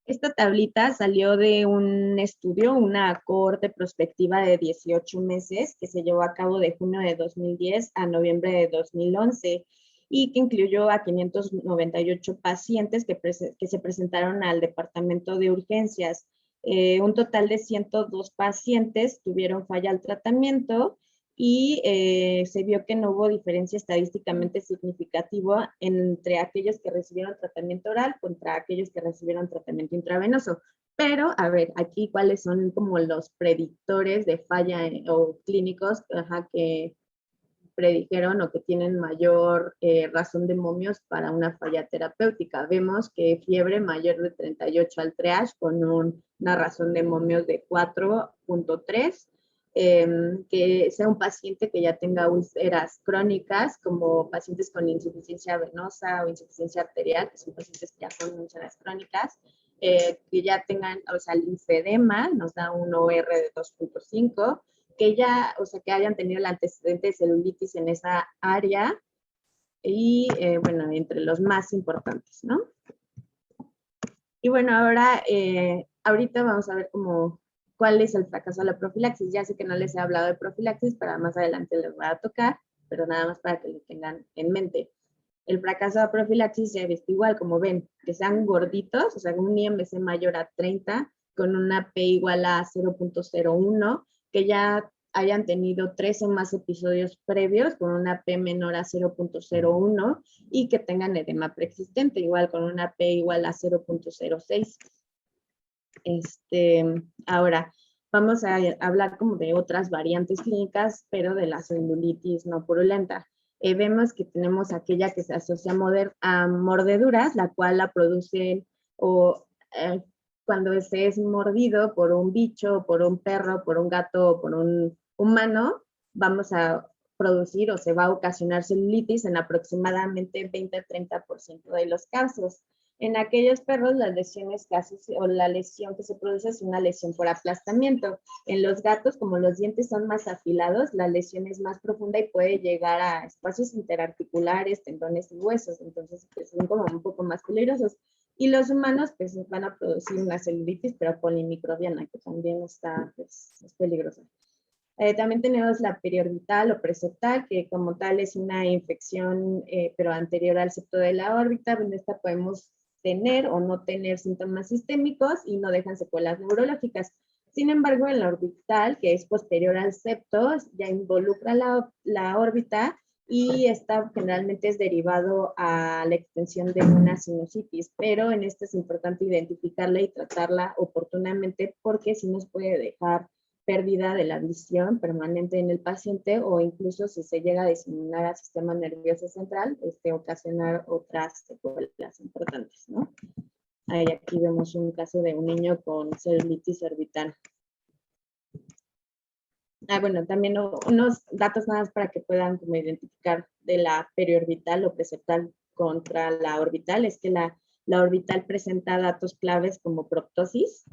Esta tablita salió de un estudio, una cohorte prospectiva de 18 meses que se llevó a cabo de junio de 2010 a noviembre de 2011, y que incluyó a 598 pacientes que se presentaron al departamento de urgencias. Un total de 102 pacientes tuvieron falla al tratamiento y se vio que no hubo diferencia estadísticamente significativa entre aquellos que recibieron tratamiento oral contra aquellos que recibieron tratamiento intravenoso. Pero, a ver, aquí cuáles son como los predictores de falla o clínicos que predijeron o que tienen mayor razón de momios para una falla terapéutica. Vemos que fiebre mayor de 38 al triage con una razón de momios de 4.3, que sea un paciente que ya tenga úlceras crónicas, como pacientes con insuficiencia venosa o insuficiencia arterial, que son pacientes que ya con úlceras crónicas, que ya tengan, o sea, linfedema, nos da un OR de 2.5, que ya, o sea, que hayan tenido el antecedente de celulitis en esa área y, bueno, entre los más importantes, ¿no? Y bueno, ahora, ahorita vamos a ver como cuál es el fracaso de la profilaxis. Ya sé que no les he hablado de profilaxis, para más adelante les voy a tocar, pero nada más para que lo tengan en mente. El fracaso de la profilaxis se ve igual, como ven, que sean gorditos, o sea, un IMC mayor a 30, con una P igual a 0.01, que ya hayan tenido 3 o más episodios previos con una P menor a 0.01 y que tengan edema preexistente, igual con una P igual a 0.06. Ahora, vamos a hablar como de otras variantes clínicas, pero de la celulitis no purulenta. Vemos que tenemos aquella que se asocia a mordeduras, la cual la producen cuando se es mordido por un bicho, por un perro, por un gato o por un humano, vamos a producir o se va a ocasionar celulitis en aproximadamente 20-30% de los casos. En aquellos perros, las lesiones o la lesión que se produce es una lesión por aplastamiento. En los gatos, como los dientes son más afilados, la lesión es más profunda y puede llegar a espacios interarticulares, tendones y huesos, entonces pues, son como un poco más peligrosos. Y los humanos pues van a producir una celulitis, pero polimicrobiana, que también está, pues, es peligrosa. También tenemos la periorbital o preseptal, que como tal es una infección, pero anterior al septo de la órbita. En esta podemos tener o no tener síntomas sistémicos y no dejan secuelas neurológicas. Sin embargo, en la orbital, que es posterior al septo, ya involucra la órbita y esta generalmente es derivado a la extensión de una sinusitis, pero en esta es importante identificarla y tratarla oportunamente porque si nos puede dejar pérdida de la visión permanente en el paciente o incluso si se llega a diseminar al sistema nervioso central, ocasionar otras secuelas importantes, ¿no? Ahí aquí vemos un caso de un niño con celulitis orbital. Bueno, también unos datos nada más para que puedan como identificar de la periorbital o preseptal contra la orbital, es que la orbital presenta datos claves como proptosis.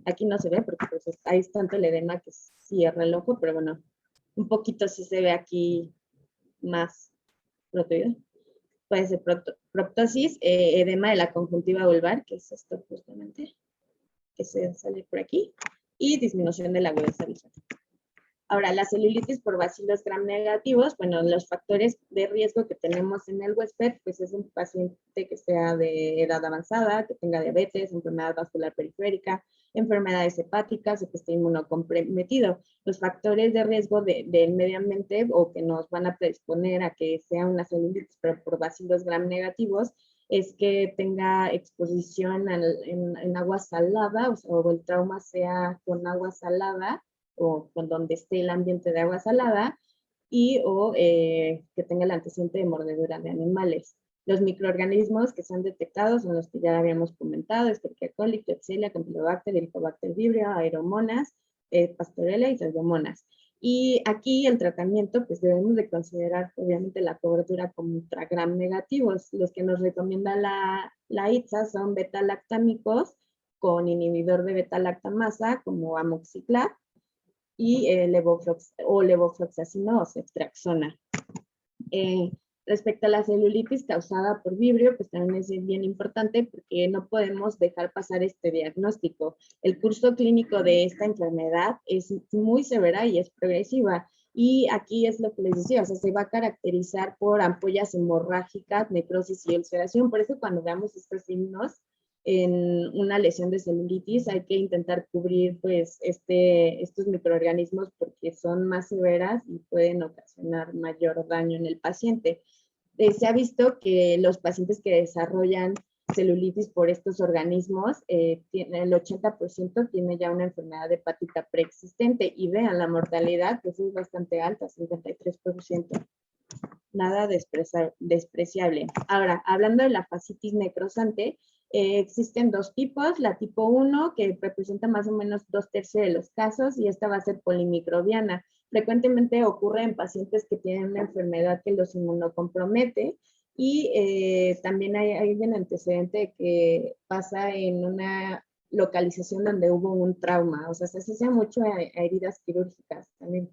Aquí no se ve porque pues, ahí es tanto el edema que cierra el ojo, pero bueno, un poquito sí se ve aquí más proteína. Puede ser proptosis, edema de la conjuntiva vulvar, que es esto justamente, que se sale por aquí, y disminución de la agudeza visual. Ahora, la celulitis por bacilos gram negativos, bueno, los factores de riesgo que tenemos en el huésped, pues es un paciente que sea de edad avanzada, que tenga diabetes, enfermedad vascular periférica, enfermedades hepáticas o que esté inmunocomprometido. Los factores de riesgo del medio ambiente o que nos van a predisponer a que sea una celulitis, pero por bacilos gram negativos, es que tenga exposición en agua salada, o el trauma sea con agua salada, o con donde esté el ambiente de agua salada, o que tenga el antecedente de mordedura de animales. Los microorganismos que se han detectado son los que ya habíamos comentado: Escherichia coli, Klebsiella, Campylobacter, Helicobacter vibrio, Aeromonas, Pastorella y Pseudomonas. Y aquí el tratamiento, pues debemos de considerar obviamente la cobertura contra gram negativos. Los que nos recomienda la ITSA son beta-lactámicos con inhibidor de beta-lactamasa como amoxiclav, y levofloxacino o ceftriaxona. Respecto a la celulitis causada por vibrio, pues también es bien importante porque no podemos dejar pasar este diagnóstico. El curso clínico de esta enfermedad es muy severa y es progresiva. Y aquí es lo que les decía, o sea, se va a caracterizar por ampollas hemorrágicas, necrosis y ulceración. Por eso cuando veamos estos signos, en una lesión de celulitis, hay que intentar cubrir pues estos microorganismos porque son más severas y pueden ocasionar mayor daño en el paciente. Se ha visto que los pacientes que desarrollan celulitis por estos organismos, el 80% tiene ya una enfermedad hepática preexistente y vean, la mortalidad pues es bastante alta, 53%. Nada despreciable. Ahora, hablando de la fascitis necrosante, existen dos tipos, la tipo 1 que representa más o menos 2/3 de los casos y esta va a ser polimicrobiana. Frecuentemente ocurre en pacientes que tienen una enfermedad que los inmunocompromete y también hay un antecedente que pasa en una localización donde hubo un trauma, o sea, se asocia mucho a heridas quirúrgicas también.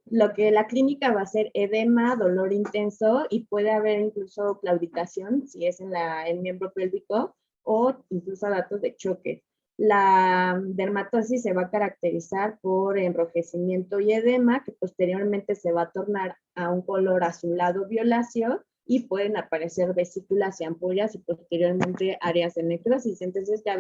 Lo que la clínica va a ser edema, dolor intenso y puede haber incluso claudicación si es en el miembro pélvico o incluso datos de choque. La dermatosis se va a caracterizar por enrojecimiento y edema que posteriormente se va a tornar a un color azulado violáceo y pueden aparecer vesículas y ampollas y posteriormente áreas de necrosis. Entonces ya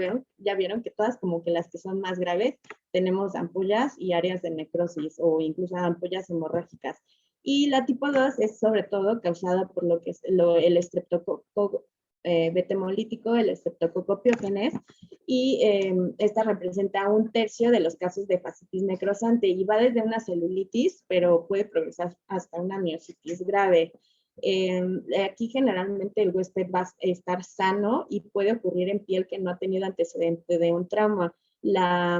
vieron que todas como que las que son más graves tenemos ampollas y áreas de necrosis o incluso ampollas hemorrágicas. Y la tipo 2 es sobre todo causada por lo que es el estreptococo betemolítico, el Streptococcus pyogenes, y esta representa 1/3 de los casos de fascitis necrosante y va desde una celulitis, pero puede progresar hasta una miositis grave. Aquí generalmente el huésped va a estar sano y puede ocurrir en piel que no ha tenido antecedente de un trauma. La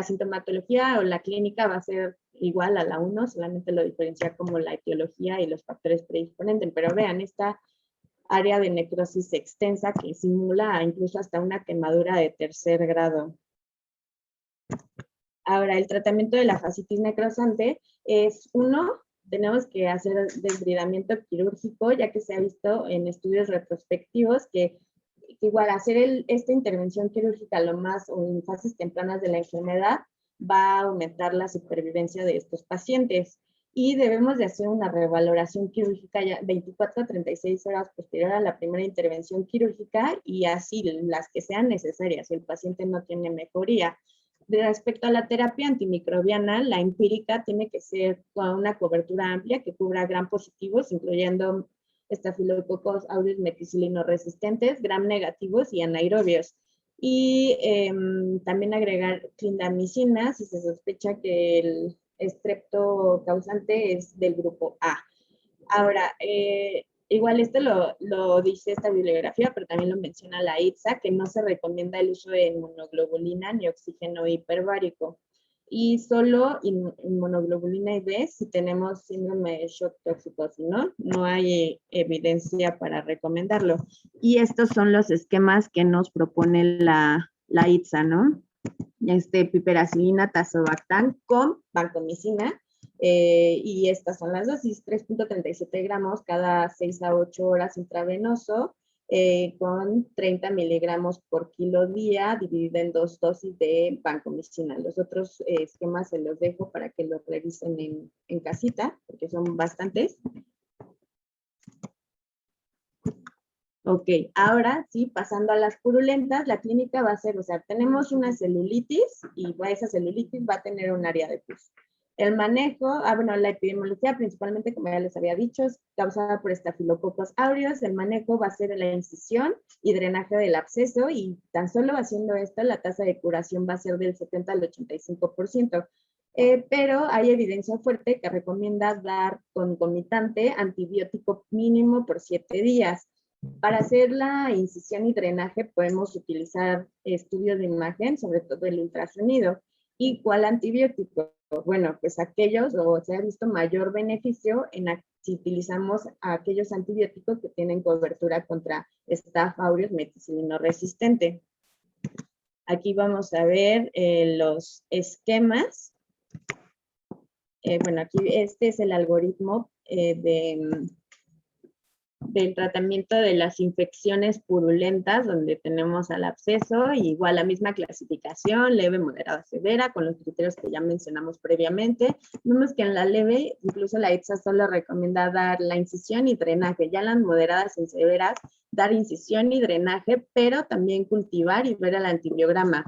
sintomatología o la clínica va a ser igual a la 1, solamente lo diferencia como la etiología y los factores predisponentes, pero vean, esta área de necrosis extensa que simula incluso hasta una quemadura de 3er grado. Ahora, el tratamiento de la fascitis necrosante es tenemos que hacer desbridamiento quirúrgico, ya que se ha visto en estudios retrospectivos que igual hacer esta intervención quirúrgica lo más o en fases tempranas de la enfermedad va a aumentar la supervivencia de estos pacientes. Y debemos de hacer una revaloración quirúrgica ya 24 a 36 horas posterior a la primera intervención quirúrgica y así las que sean necesarias si el paciente no tiene mejoría. Respecto a la terapia antimicrobiana, la empírica tiene que ser con una cobertura amplia que cubra gram positivos, incluyendo Staphylococcus aureus meticilino resistentes, gram negativos y anaerobios. Y también agregar clindamicina si se sospecha que el estrepto causante es del grupo A. Ahora, igual esto lo dice esta bibliografía, pero también lo menciona la ITSA, que no se recomienda el uso de inmunoglobulina ni oxígeno hiperbárico. Y solo inmunoglobulina IV si tenemos síndrome de shock tóxico, si no, no hay evidencia para recomendarlo. Y estos son los esquemas que nos propone la ITSA, ¿no? Piperacilina, tazobactam con vancomicina, y estas son las dosis, 3.37 gramos cada 6 a 8 horas intravenoso, con 30 miligramos por kilo día, dividida en 2 dosis de vancomicina. Los otros esquemas se los dejo para que los revisen en casita, porque son bastantes. Ok, ahora sí, pasando a las purulentas, la clínica va a ser, o sea, tenemos una celulitis y esa celulitis va a tener un área de pus. El manejo, bueno, la epidemiología principalmente, como ya les había dicho, es causada por Staphylococcus aureus. El manejo va a ser la incisión y drenaje del absceso y tan solo haciendo esto, la tasa de curación va a ser del 70 al 85%. Pero hay evidencia fuerte que recomienda dar concomitante antibiótico mínimo por 7 días. Para hacer la incisión y drenaje podemos utilizar estudios de imagen, sobre todo el ultrasonido. ¿Y cuál antibiótico? Bueno, pues aquellos, o se ha visto mayor beneficio si utilizamos aquellos antibióticos que tienen cobertura contra Staph aureus meticilino resistente. Aquí vamos a ver los esquemas. Bueno, aquí este es el algoritmo del tratamiento de las infecciones purulentas, donde tenemos al absceso, y igual la misma clasificación, leve, moderada, severa, con los criterios que ya mencionamos previamente. Vemos que en la leve, incluso la ITSA solo recomienda dar la incisión y drenaje, ya en las moderadas y severas, dar incisión y drenaje, pero también cultivar y ver el antibiograma.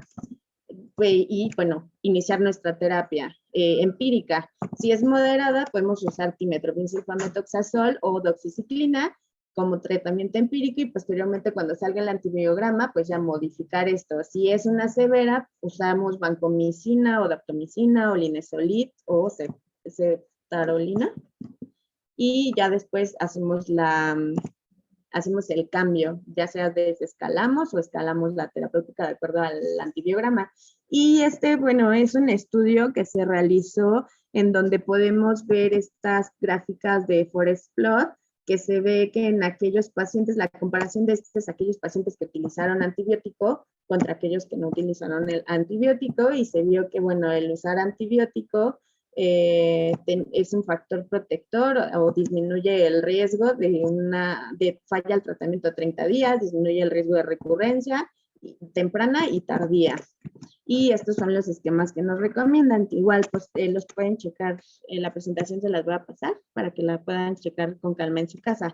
Y bueno, iniciar nuestra terapia empírica. Si es moderada, podemos usar timetrofin sulfametoxazol o doxiciclina como tratamiento empírico, y posteriormente cuando salga el antibiograma, pues ya modificar esto. Si es una severa, usamos vancomicina o daptomicina o linezolid o cetarolina, y ya después hacemos el cambio, ya sea desescalamos o escalamos la terapéutica de acuerdo al antibiograma. Y bueno, es un estudio que se realizó en donde podemos ver estas gráficas de forest plot, que se ve que en aquellos pacientes, la comparación de aquellos pacientes que utilizaron antibiótico contra aquellos que no utilizaron el antibiótico, y se vio que, bueno, el usar antibiótico es un factor protector o disminuye el riesgo de falla al tratamiento 30 días, disminuye el riesgo de recurrencia temprana y tardía. Y estos son los esquemas que nos recomiendan, que igual pues los pueden checar, la presentación se las voy a pasar para que la puedan checar con calma en su casa.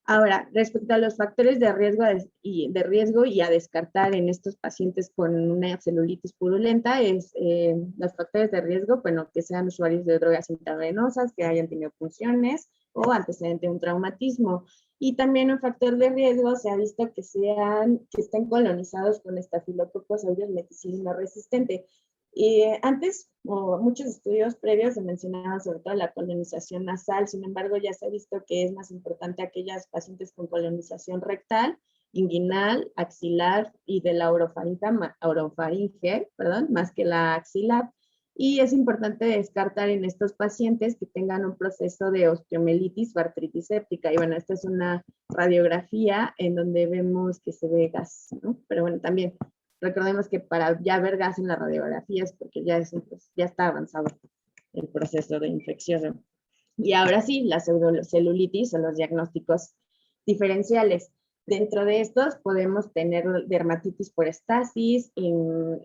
Ahora, respecto a los factores de riesgo y a descartar en estos pacientes con una celulitis purulenta, los factores de riesgo, bueno, que sean usuarios de drogas intravenosas, que hayan tenido punciones o antecedente de un traumatismo. Y también un factor de riesgo se ha visto que estén colonizados con Staphylococcus aureus meticilina resistente. Y antes, muchos estudios previos se mencionaban sobre todo la colonización nasal, sin embargo ya se ha visto que es más importante aquellas pacientes con colonización rectal, inguinal, axilar y de la orofaringe, más que la axilar. Y es importante descartar en estos pacientes que tengan un proceso de osteomelitis o artritis séptica. Y bueno, esta es una radiografía en donde vemos que se ve gas, ¿no? Pero bueno, también recordemos que para ya ver gas en la radiografía es porque ya está avanzado el proceso de infección. Y ahora sí, la pseudocelulitis son los diagnósticos diferenciales. Dentro de estos podemos tener dermatitis por estasis,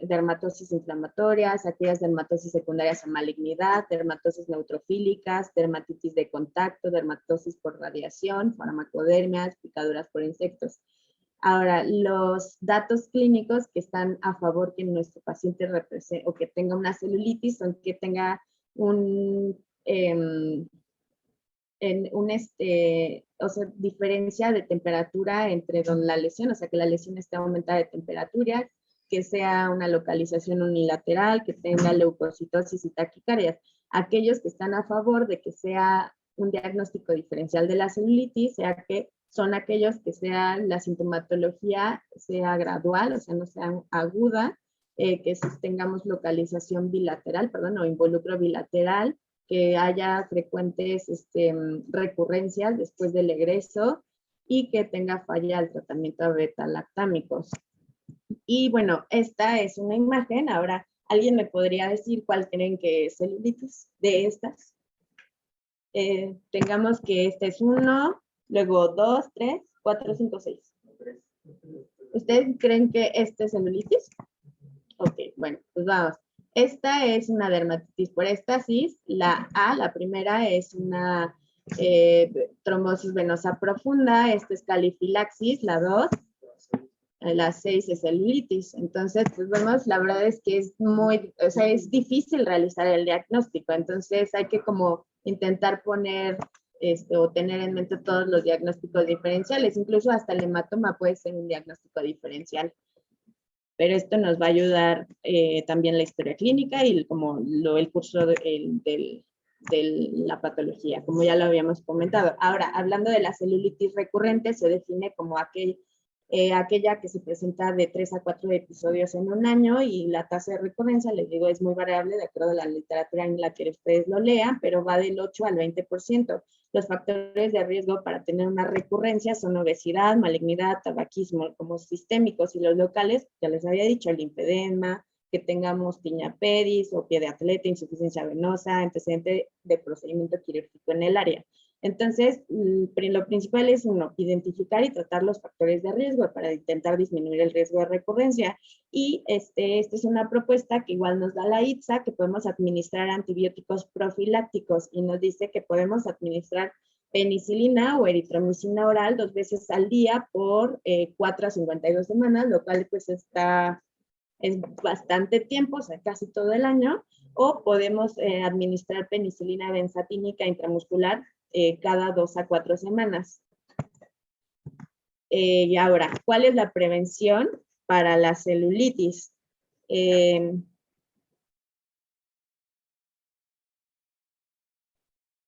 dermatosis inflamatorias, aquellas dermatosis secundarias a malignidad, dermatosis neutrofílicas, dermatitis de contacto, dermatosis por radiación, farmacodermias, picaduras por insectos. Ahora, los datos clínicos que están a favor que nuestro paciente represente o que tenga una celulitis son que tenga diferencia de temperatura entre la lesión, o sea, que la lesión esté aumentada de temperatura, que sea una localización unilateral, que tenga leucocitosis y taquicardias. Aquellos que están a favor de que sea un diagnóstico diferencial de la celulitis, sea que son aquellos que la sintomatología sea gradual, o sea, no sea aguda, que tengamos localización bilateral, o involucro bilateral, que haya frecuentes recurrencias después del egreso y que tenga falla al tratamiento beta-lactámicos. Y bueno, esta es una imagen. Ahora, ¿alguien me podría decir cuál creen que es celulitis de estas? Tengamos que este es 1, luego 2, 3, 4, 5, 6. ¿Ustedes creen que este es celulitis? Ok, bueno, pues vamos. Esta es una dermatitis por estasis. La primera es una trombosis venosa profunda. Esta es califilaxis. La 2. La 6 es celulitis. Entonces, pues vemos, la verdad es que es difícil realizar el diagnóstico. Entonces, hay que como intentar poner o tener en mente todos los diagnósticos diferenciales. Incluso hasta el hematoma puede ser un diagnóstico diferencial. Pero esto nos va a ayudar también la historia clínica y el curso de la patología, como ya lo habíamos comentado. Ahora, hablando de la celulitis recurrente, se define como aquella que se presenta de 3 a 4 episodios en un año, y la tasa de recurrencia, les digo, es muy variable de acuerdo a la literatura en la que ustedes lo lean, pero va del 8 al 20%. Los factores de riesgo para tener una recurrencia son obesidad, malignidad, tabaquismo como sistémicos, y los locales, ya les había dicho, el linfedema, que tengamos piña pedis o pie de atleta, insuficiencia venosa, antecedente de procedimiento quirúrgico en el área. Entonces, lo principal es, uno, identificar y tratar los factores de riesgo para intentar disminuir el riesgo de recurrencia. Y esta es una propuesta que igual nos da la ITSA, que podemos administrar antibióticos profilácticos, y nos dice que podemos administrar penicilina o eritromicina oral 2 veces al día por 4 a 52 semanas, lo cual pues es bastante tiempo, o sea, casi todo el año, o podemos administrar penicilina benzatínica intramuscular cada 2 a 4 semanas. Y ahora, ¿cuál es la prevención para la celulitis?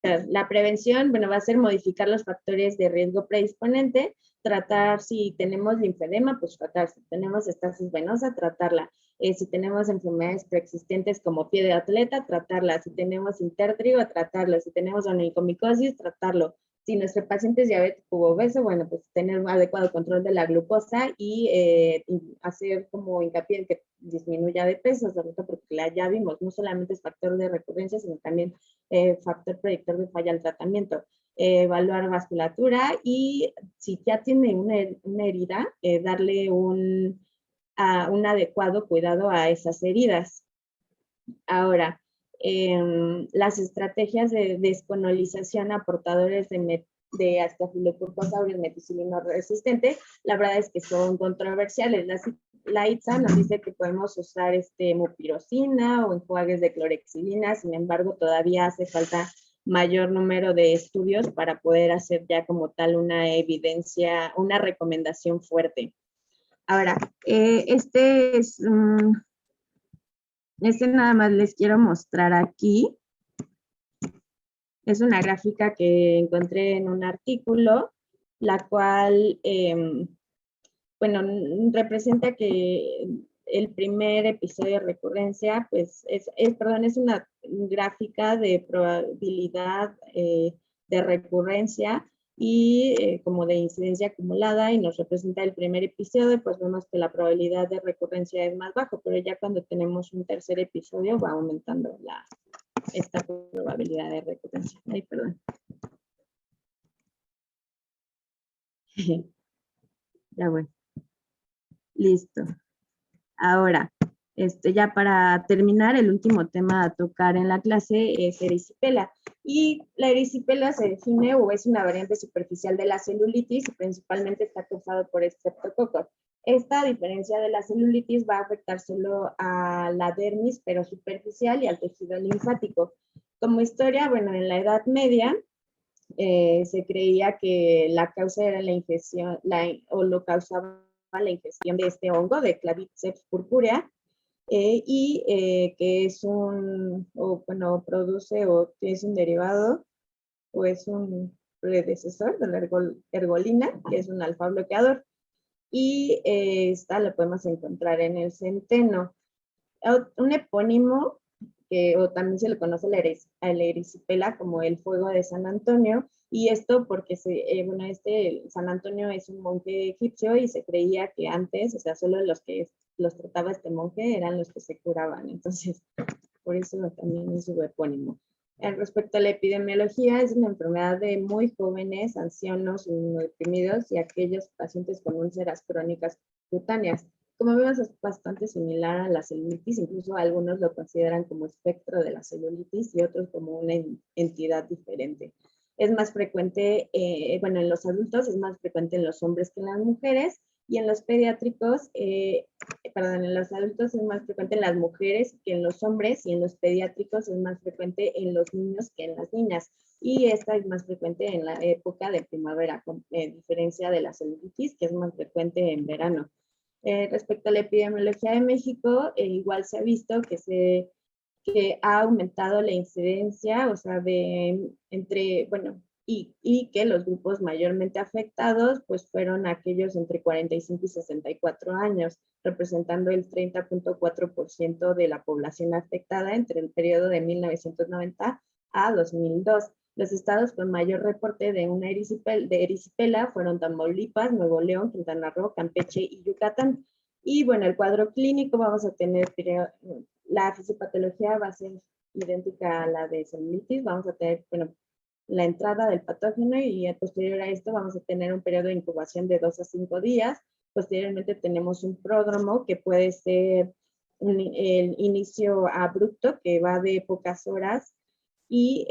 La prevención, bueno, va a ser modificar los factores de riesgo predisponente, tratar si tenemos linfedema, pues tratar, si tenemos estasis venosa, tratarla. Si tenemos enfermedades preexistentes como pie de atleta, tratarla. Si tenemos intertrigo, tratarlo. Si tenemos onicomicosis, tratarlo. Si nuestro paciente es diabético u obeso, bueno, pues tener un adecuado control de la glucosa y hacer como hincapié en que disminuya de peso, sobre todo porque ya vimos, no solamente es factor de recurrencia, sino también factor predictor de falla al tratamiento. Evaluar vasculatura y si ya tiene una herida, darle un adecuado cuidado a esas heridas. Ahora, las estrategias de descolonización a portadores de Staphylococcus aureus meticilino resistente, la verdad es que son controversiales. La ITSA nos dice que podemos usar mupirocina o enjuagues de clorexidina, sin embargo, todavía hace falta mayor número de estudios para poder hacer ya como tal una evidencia, una recomendación fuerte. Ahora, nada más les quiero mostrar aquí. Es una gráfica que encontré en un artículo, la cual, bueno, representa que el primer episodio de recurrencia, pues, es una gráfica de probabilidad de recurrencia y como de incidencia acumulada, y nos representa el primer episodio, pues vemos que la probabilidad de recurrencia es más baja, pero ya cuando tenemos un tercer episodio va aumentando esta probabilidad de recurrencia. Ay, perdón. Ya bueno. Listo. Ahora, ya para terminar, el último tema a tocar en la clase es erisipela. Y la erisipela se define o es una variante superficial de la celulitis y principalmente está causado por estreptococos. Esta, a diferencia de la celulitis, va a afectar solo a la dermis, pero superficial, y al tejido linfático. Como historia, bueno, en la Edad Media se creía que la causa era la infección, o lo causaba la infección de este hongo, de Claviceps purpurea, que es produce o es un derivado o es un predecesor de la ergolina, que es un alfa bloqueador. Y esta la podemos encontrar en el centeno. Un epónimo, o también se le conoce a la erisipela como el fuego de San Antonio, y esto porque San Antonio es un monje egipcio y se creía que antes, o sea, solo los que los trataba este monje eran los que se curaban, entonces por eso también es su epónimo. Respecto a la epidemiología, es una enfermedad de muy jóvenes, ancianos, inmunodeprimidos y aquellos pacientes con úlceras crónicas cutáneas. Como vemos, es bastante similar a la celulitis, incluso algunos lo consideran como espectro de la celulitis y otros como una entidad diferente. Es más frecuente, en los adultos es más frecuente en los hombres que en las mujeres, y en los pediátricos, en los adultos es más frecuente en las mujeres que en los hombres, y en los pediátricos es más frecuente en los niños que en las niñas. Y esta es más frecuente en la época de primavera, con diferencia de la celulitis, que es más frecuente en verano. Respecto a la epidemiología de México, igual se ha visto que ha aumentado la incidencia, o sea, y que los grupos mayormente afectados, pues fueron aquellos entre 45 y 64 años, representando el 30.4% de la población afectada entre el periodo de 1990 a 2002. Los estados con mayor reporte de erisipela fueron Tamaulipas, Nuevo León, Quintana Roo, Campeche y Yucatán. Y bueno, el cuadro clínico vamos a tener, la fisiopatología va a ser idéntica a la de celulitis. Vamos a tener, la entrada del patógeno y posterior a esto vamos a tener un periodo de incubación de 2 a 5 días. Posteriormente tenemos un pródromo que puede ser el inicio abrupto que va de pocas horas y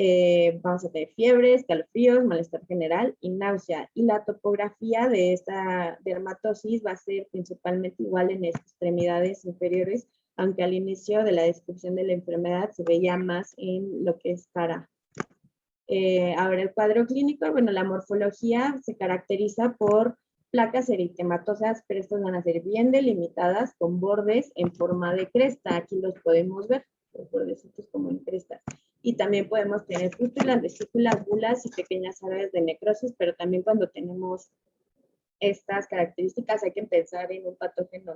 vamos a tener fiebre, escalofríos, malestar general y náusea. Y la topografía de esta dermatosis va a ser principalmente igual en extremidades inferiores, aunque al inicio de la descripción de la enfermedad se veía más en lo que es cara. Ahora el cuadro clínico, bueno, la morfología se caracteriza por placas eritematosas, pero estas van a ser bien delimitadas con bordes en forma de cresta. Aquí los podemos ver, los bordecitos como en cresta. Y también podemos tener pústulas, vesículas, bulas y pequeñas áreas de necrosis, pero también cuando tenemos estas características hay que pensar en un patógeno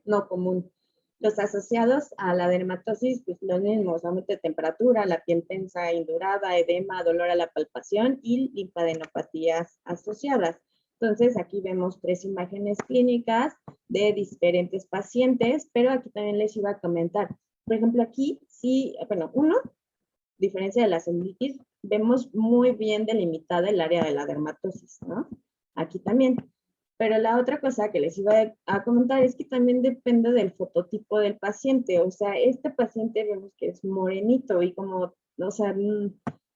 no común. Los asociados a la dermatosis, pues los mismos, aumento de temperatura, la piel tensa, indurada, edema, dolor a la palpación y linfadenopatías asociadas. Entonces, aquí vemos 3 imágenes clínicas de diferentes pacientes, pero aquí también les iba a comentar. Por ejemplo, aquí sí, bueno, diferencia de la celulitis, vemos muy bien delimitada el área de la dermatosis, ¿no? Aquí también. Pero la otra cosa que les iba a comentar es que también depende del fototipo del paciente. O sea, este paciente vemos que es morenito y como, o sea,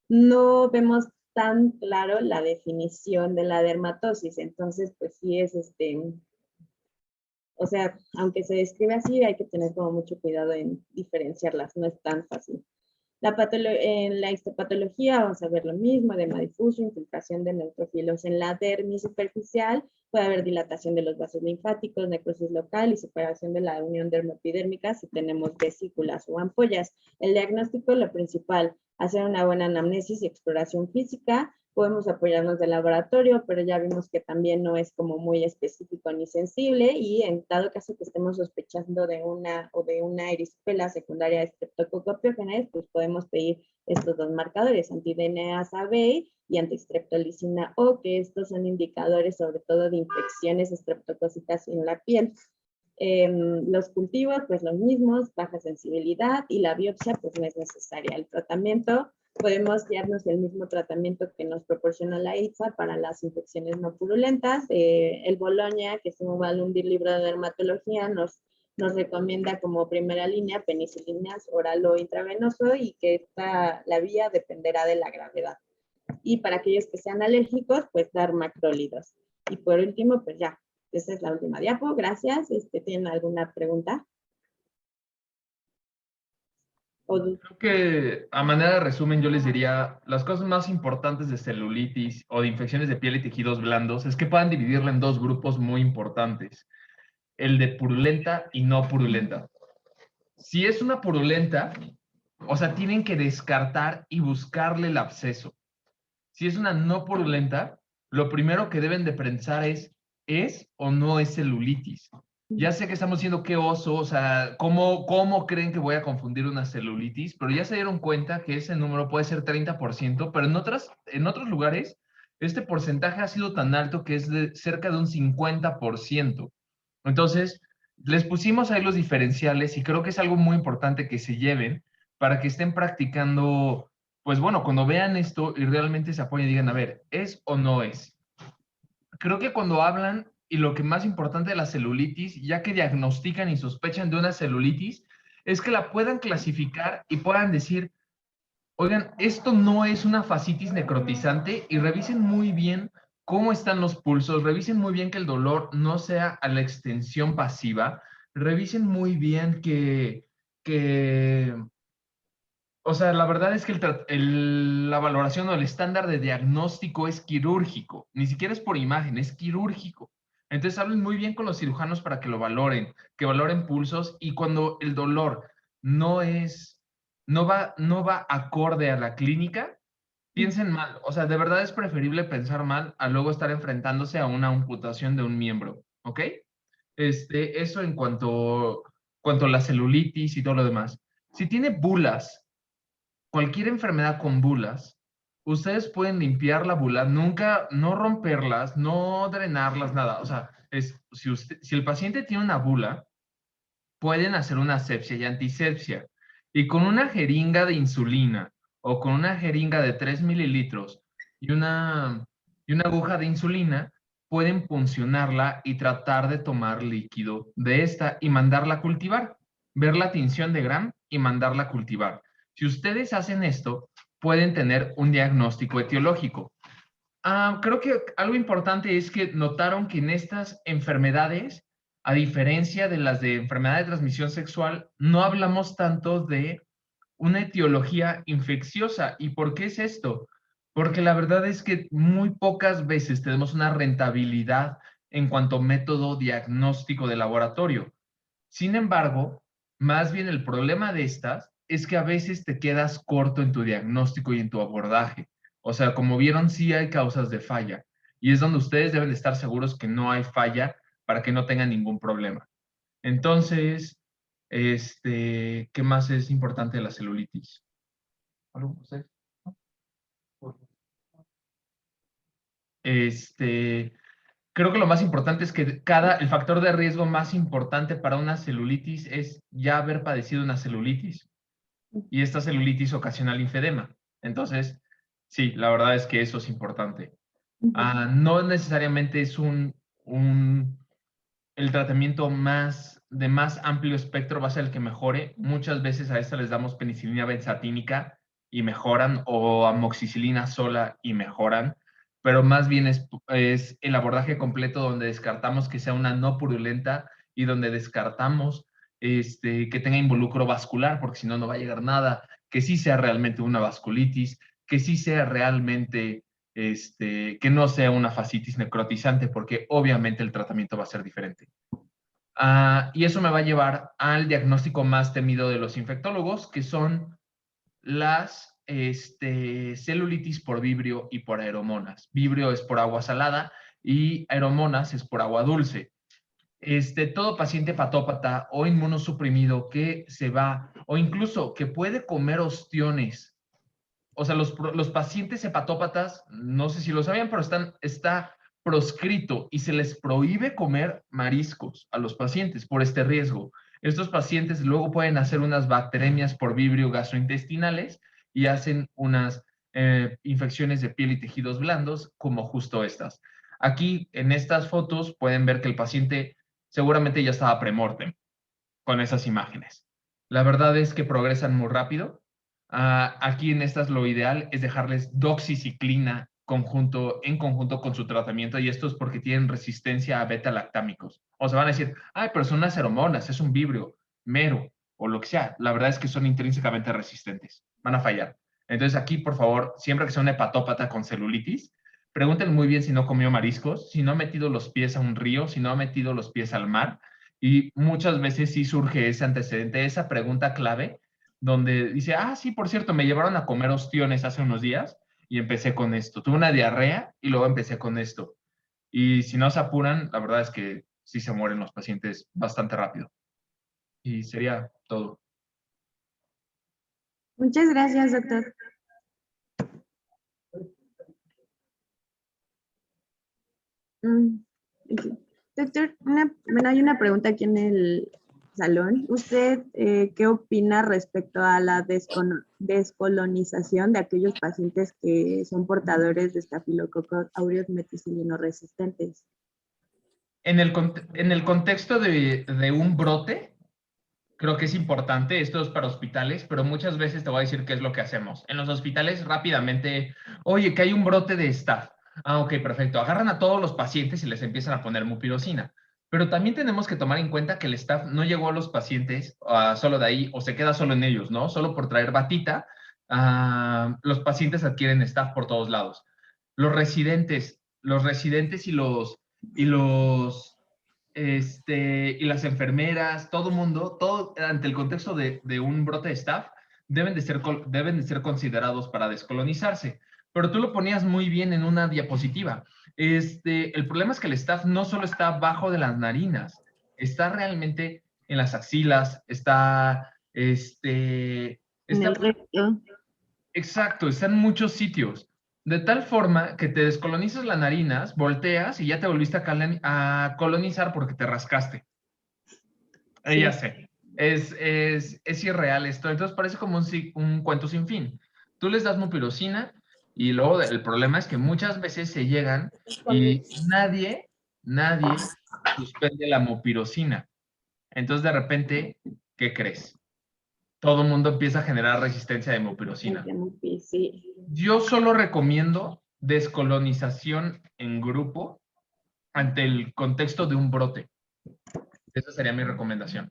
no vemos tan claro la definición de la dermatosis. Entonces, pues sí es o sea, aunque se describe así, hay que tener como mucho cuidado en diferenciarlas, no es tan fácil. En la histopatología vamos a ver lo mismo, edema difuso, infiltración de neutrófilos en la dermis superficial, puede haber dilatación de los vasos linfáticos, necrosis local y separación de la unión dermopidérmica si tenemos vesículas o ampollas. El diagnóstico, lo principal, hacer una buena anamnesis y exploración física. Podemos apoyarnos del laboratorio, pero ya vimos que también no es como muy específico ni sensible y en dado caso que estemos sospechando de una erisipela secundaria de Streptococcus pyogenes, pues podemos pedir estos 2 marcadores, anti-DNase B y antistreptolicina O, que estos son indicadores sobre todo de infecciones estreptocócicas en la piel. Los cultivos, pues los mismos, baja sensibilidad y la biopsia, pues no es necesaria. El tratamiento, podemos guiarnos el mismo tratamiento que nos proporciona la ITSA para las infecciones no purulentas. El Bologna, que es un libro de dermatología, nos recomienda como primera línea penicilinas oral o intravenoso y que la vía dependerá de la gravedad. Y para aquellos que sean alérgicos, pues dar macrólidos. Y por último, pues ya, esta es la última diapo, gracias. ¿Tienen alguna pregunta? Creo que a manera de resumen yo les diría, las cosas más importantes de celulitis o de infecciones de piel y tejidos blandos es que puedan dividirla en 2 grupos muy importantes, el de purulenta y no purulenta. Si es una purulenta, o sea, tienen que descartar y buscarle el absceso. Si es una no purulenta, lo primero que deben de pensar ¿es o no es celulitis? Ya sé que estamos diciendo qué oso, o sea, ¿cómo creen que voy a confundir una celulitis? Pero ya se dieron cuenta que ese número puede ser 30%, pero en otros lugares este porcentaje ha sido tan alto que es de cerca de un 50%. Entonces, les pusimos ahí los diferenciales y creo que es algo muy importante que se lleven para que estén practicando, pues bueno, cuando vean esto y realmente se apoyen y digan, a ver, ¿es o no es? Creo que cuando hablan, y lo que más importante de la celulitis, ya que diagnostican y sospechan de una celulitis, es que la puedan clasificar y puedan decir, oigan, esto no es una fascitis necrotizante y revisen muy bien cómo están los pulsos, revisen muy bien que el dolor no sea a la extensión pasiva, revisen muy bien o sea, la verdad es que la valoración o el estándar de diagnóstico es quirúrgico, ni siquiera es por imagen, es quirúrgico. Entonces hablen muy bien con los cirujanos para que lo valoren, que valoren pulsos y cuando el dolor no va acorde a la clínica, piensen mal. O sea, de verdad es preferible pensar mal a luego estar enfrentándose a una amputación de un miembro, ¿ok? Eso en cuanto a la celulitis y todo lo demás. Si tiene bulas, cualquier enfermedad con bulas, ustedes pueden limpiar la bula, nunca, no romperlas, no drenarlas, nada. O sea, si el paciente tiene una bula, pueden hacer una asepsia y antisepsia. Y con una jeringa de insulina o con una jeringa de 3 mililitros y una aguja de insulina, pueden puncionarla y tratar de tomar líquido de esta y mandarla a cultivar, ver la tinción de Gram y mandarla a cultivar. Si ustedes hacen esto, pueden tener un diagnóstico etiológico. Creo que algo importante es que notaron que en estas enfermedades, a diferencia de las de enfermedad de transmisión sexual, no hablamos tanto de una etiología infecciosa. ¿Y por qué es esto? Porque la verdad es que muy pocas veces tenemos una rentabilidad en cuanto a método diagnóstico de laboratorio. Sin embargo, más bien el problema de estas es que a veces te quedas corto en tu diagnóstico y en tu abordaje. O sea, como vieron, sí hay causas de falla. Y es donde ustedes deben de estar seguros que no hay falla para que no tengan ningún problema. Entonces, ¿qué más es importante de la celulitis? ¿Algo usted? Creo que lo más importante es que el factor de riesgo más importante para una celulitis es ya haber padecido una celulitis. Y esta celulitis ocasiona linfedema. Entonces, sí, la verdad es que eso es importante. No necesariamente es el tratamiento de más amplio espectro va a ser el que mejore. Muchas veces a esta les damos penicilina benzatínica y mejoran, o amoxicilina sola y mejoran, pero más bien es el abordaje completo donde descartamos que sea una no purulenta y donde descartamos que tenga involucro vascular, porque si no, no va a llegar nada, que sí sea realmente una vasculitis, que sí sea realmente que no sea una fascitis necrotizante, porque obviamente el tratamiento va a ser diferente. Y eso me va a llevar al diagnóstico más temido de los infectólogos, que son las celulitis por vibrio y por aeromonas. Vibrio es por agua salada y aeromonas es por agua dulce. Todo paciente patópata o inmunosuprimido que se va, o incluso que puede comer ostiones, o sea, los pacientes hepatópatas, no sé si lo sabían, pero está proscrito y se les prohíbe comer mariscos a los pacientes por este riesgo. Estos pacientes luego pueden hacer unas bacteremias por vibrio gastrointestinales y hacen unas infecciones de piel y tejidos blandos, como justo estas. Aquí, en estas fotos, pueden ver que el paciente seguramente ya estaba premortem con esas imágenes. La verdad es que progresan muy rápido. Aquí en estas lo ideal es dejarles doxiciclina en conjunto con su tratamiento, y esto es porque tienen resistencia a beta-lactámicos. O se van a decir, ay, pero son unas hormonas, es un vibrio, mero, o lo que sea. La verdad es que son intrínsecamente resistentes. Van a fallar. Entonces aquí, por favor, siempre que sea una hepatópata con celulitis, pregunten muy bien si no comió mariscos, si no ha metido los pies a un río, si no ha metido los pies al mar, y muchas veces sí surge ese antecedente, esa pregunta clave, donde dice, sí, por cierto, me llevaron a comer ostiones hace unos días y empecé con esto. Tuve una diarrea y luego empecé con esto. Y si no se apuran, la verdad es que sí se mueren los pacientes bastante rápido. Y sería todo. Muchas gracias, doctor. Okay. Doctor, hay una pregunta aquí en el salón. ¿Usted qué opina respecto a la descolonización de aquellos pacientes que son portadores de Staphylococcus aureus meticilino resistentes? En el contexto de un brote, creo que es importante, esto es para hospitales, pero muchas veces te voy a decir qué es lo que hacemos. En los hospitales rápidamente, oye, que hay un brote de staph. Ok, perfecto. Agarran a todos los pacientes y les empiezan a poner mupirocina. Pero también tenemos que tomar en cuenta que el staph no llegó a los pacientes solo de ahí, o se queda solo en ellos, ¿no? Solo por traer batita, los pacientes adquieren staph por todos lados. Los residentes y las enfermeras, todo el mundo, todo ante el contexto de un brote de staph, deben de ser considerados para descolonizarse. Pero tú lo ponías muy bien en una diapositiva. El problema es que el staph no solo está abajo de las narinas, está realmente en las axilas, En el recto. exacto, está en muchos sitios. De tal forma que te descolonizas las narinas, volteas y ya te volviste a colonizar porque te rascaste. Ya sé. Es irreal esto. Entonces parece como un cuento sin fin. Tú les das mupirocina y luego el problema es que muchas veces se llegan y nadie suspende la mupirocina. Entonces, de repente, ¿qué crees? Todo el mundo empieza a generar resistencia de mupirocina. Sí. Yo solo recomiendo descolonización en grupo ante el contexto de un brote. Esa sería mi recomendación.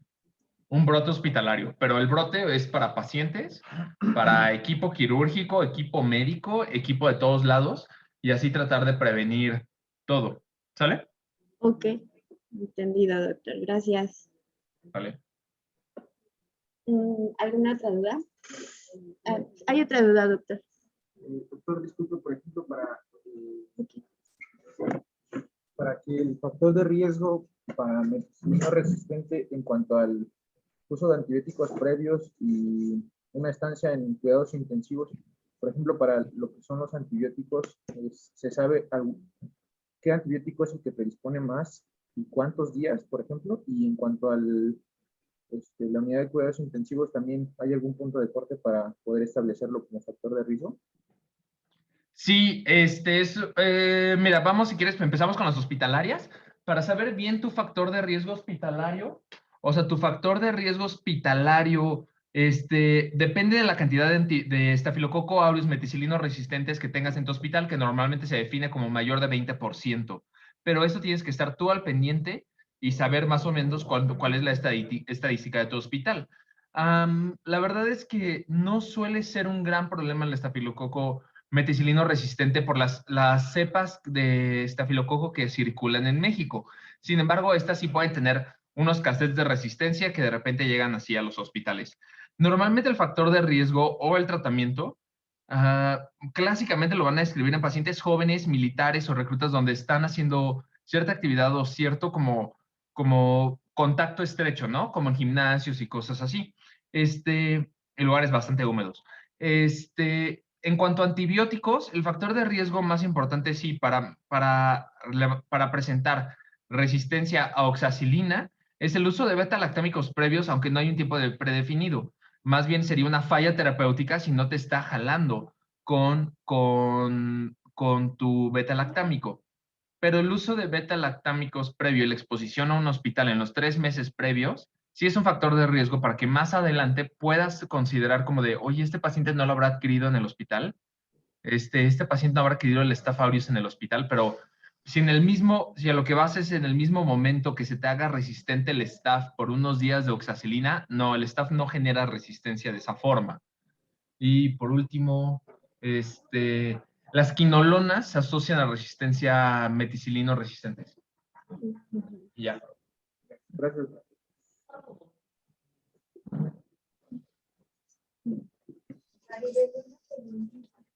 Un brote hospitalario, pero el brote es para pacientes, para equipo quirúrgico, equipo médico, equipo de todos lados, y así tratar de prevenir todo. ¿Sale? Ok, entendido, doctor. Gracias. Vale. ¿Alguna otra duda? Hay otra duda, doctor. Doctor, disculpe, por ejemplo, para que el factor de riesgo para meticilina resistente en cuanto al uso de antibióticos previos y una estancia en cuidados intensivos, por ejemplo, para lo que son los antibióticos, ¿se sabe qué antibiótico es el que predispone más y cuántos días, por ejemplo? Y en cuanto al la unidad de cuidados intensivos, ¿también hay algún punto de corte para poder establecerlo como factor de riesgo? Sí, mira, vamos, si quieres, empezamos con las hospitalarias. Para saber bien tu factor de riesgo hospitalario, o sea, tu factor de riesgo hospitalario, depende de la cantidad de estafilococo aureus meticilino resistentes que tengas en tu hospital, que normalmente se define como mayor de 20%. Pero eso tienes que estar tú al pendiente y saber más o menos cuál es la estadística de tu hospital. La verdad es que no suele ser un gran problema el estafilococo meticilino resistente por las cepas de estafilococo que circulan en México. Sin embargo, estas sí pueden tener unos cassettes de resistencia que de repente llegan así a los hospitales. Normalmente el factor de riesgo o el tratamiento, clásicamente lo van a describir en pacientes jóvenes, militares o reclutas donde están haciendo cierta actividad o cierto como contacto estrecho, ¿no? Como en gimnasios y cosas así. En lugares bastante húmedos. En cuanto a antibióticos, el factor de riesgo más importante, sí, para presentar resistencia a oxacilina es el uso de beta-lactámicos previos, aunque no hay un tiempo predefinido. Más bien sería una falla terapéutica si no te está jalando con tu beta-lactámico. Pero el uso de beta-lactámicos previo y la exposición a un hospital en los 3 meses previos sí es un factor de riesgo para que más adelante puedas considerar como de, oye, este paciente no lo habrá adquirido en el hospital, este paciente no habrá adquirido el Staph aureus en el hospital, pero si a lo que vas es en el mismo momento que se te haga resistente el Staph por unos días de oxacilina, no, el Staph no genera resistencia de esa forma. Y por último, las quinolonas se asocian a resistencia meticilino resistentes. Ya. Gracias.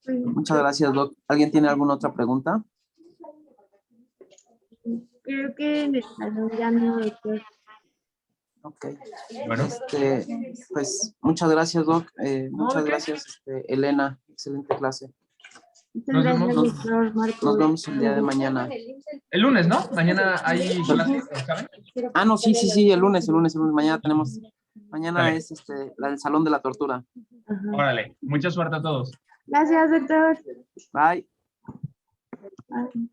Muchas gracias, Doc. ¿Alguien tiene alguna otra pregunta? Creo que en el salón ya no, doctor. Ok. Bueno. Pues muchas gracias, Doc. Muchas ¿de qué? gracias, Elena. Excelente clase. Muchas Nos gracias, vemos. doctor Marcos. Nos vemos el día de mañana. El lunes, ¿no? Mañana hay clase, ¿saben? Ah, no, sí, el lunes. Mañana tenemos, mañana Dale. es la del Salón de la Tortura. Ajá. Órale, mucha suerte a todos. Gracias, doctor. Bye. Bye.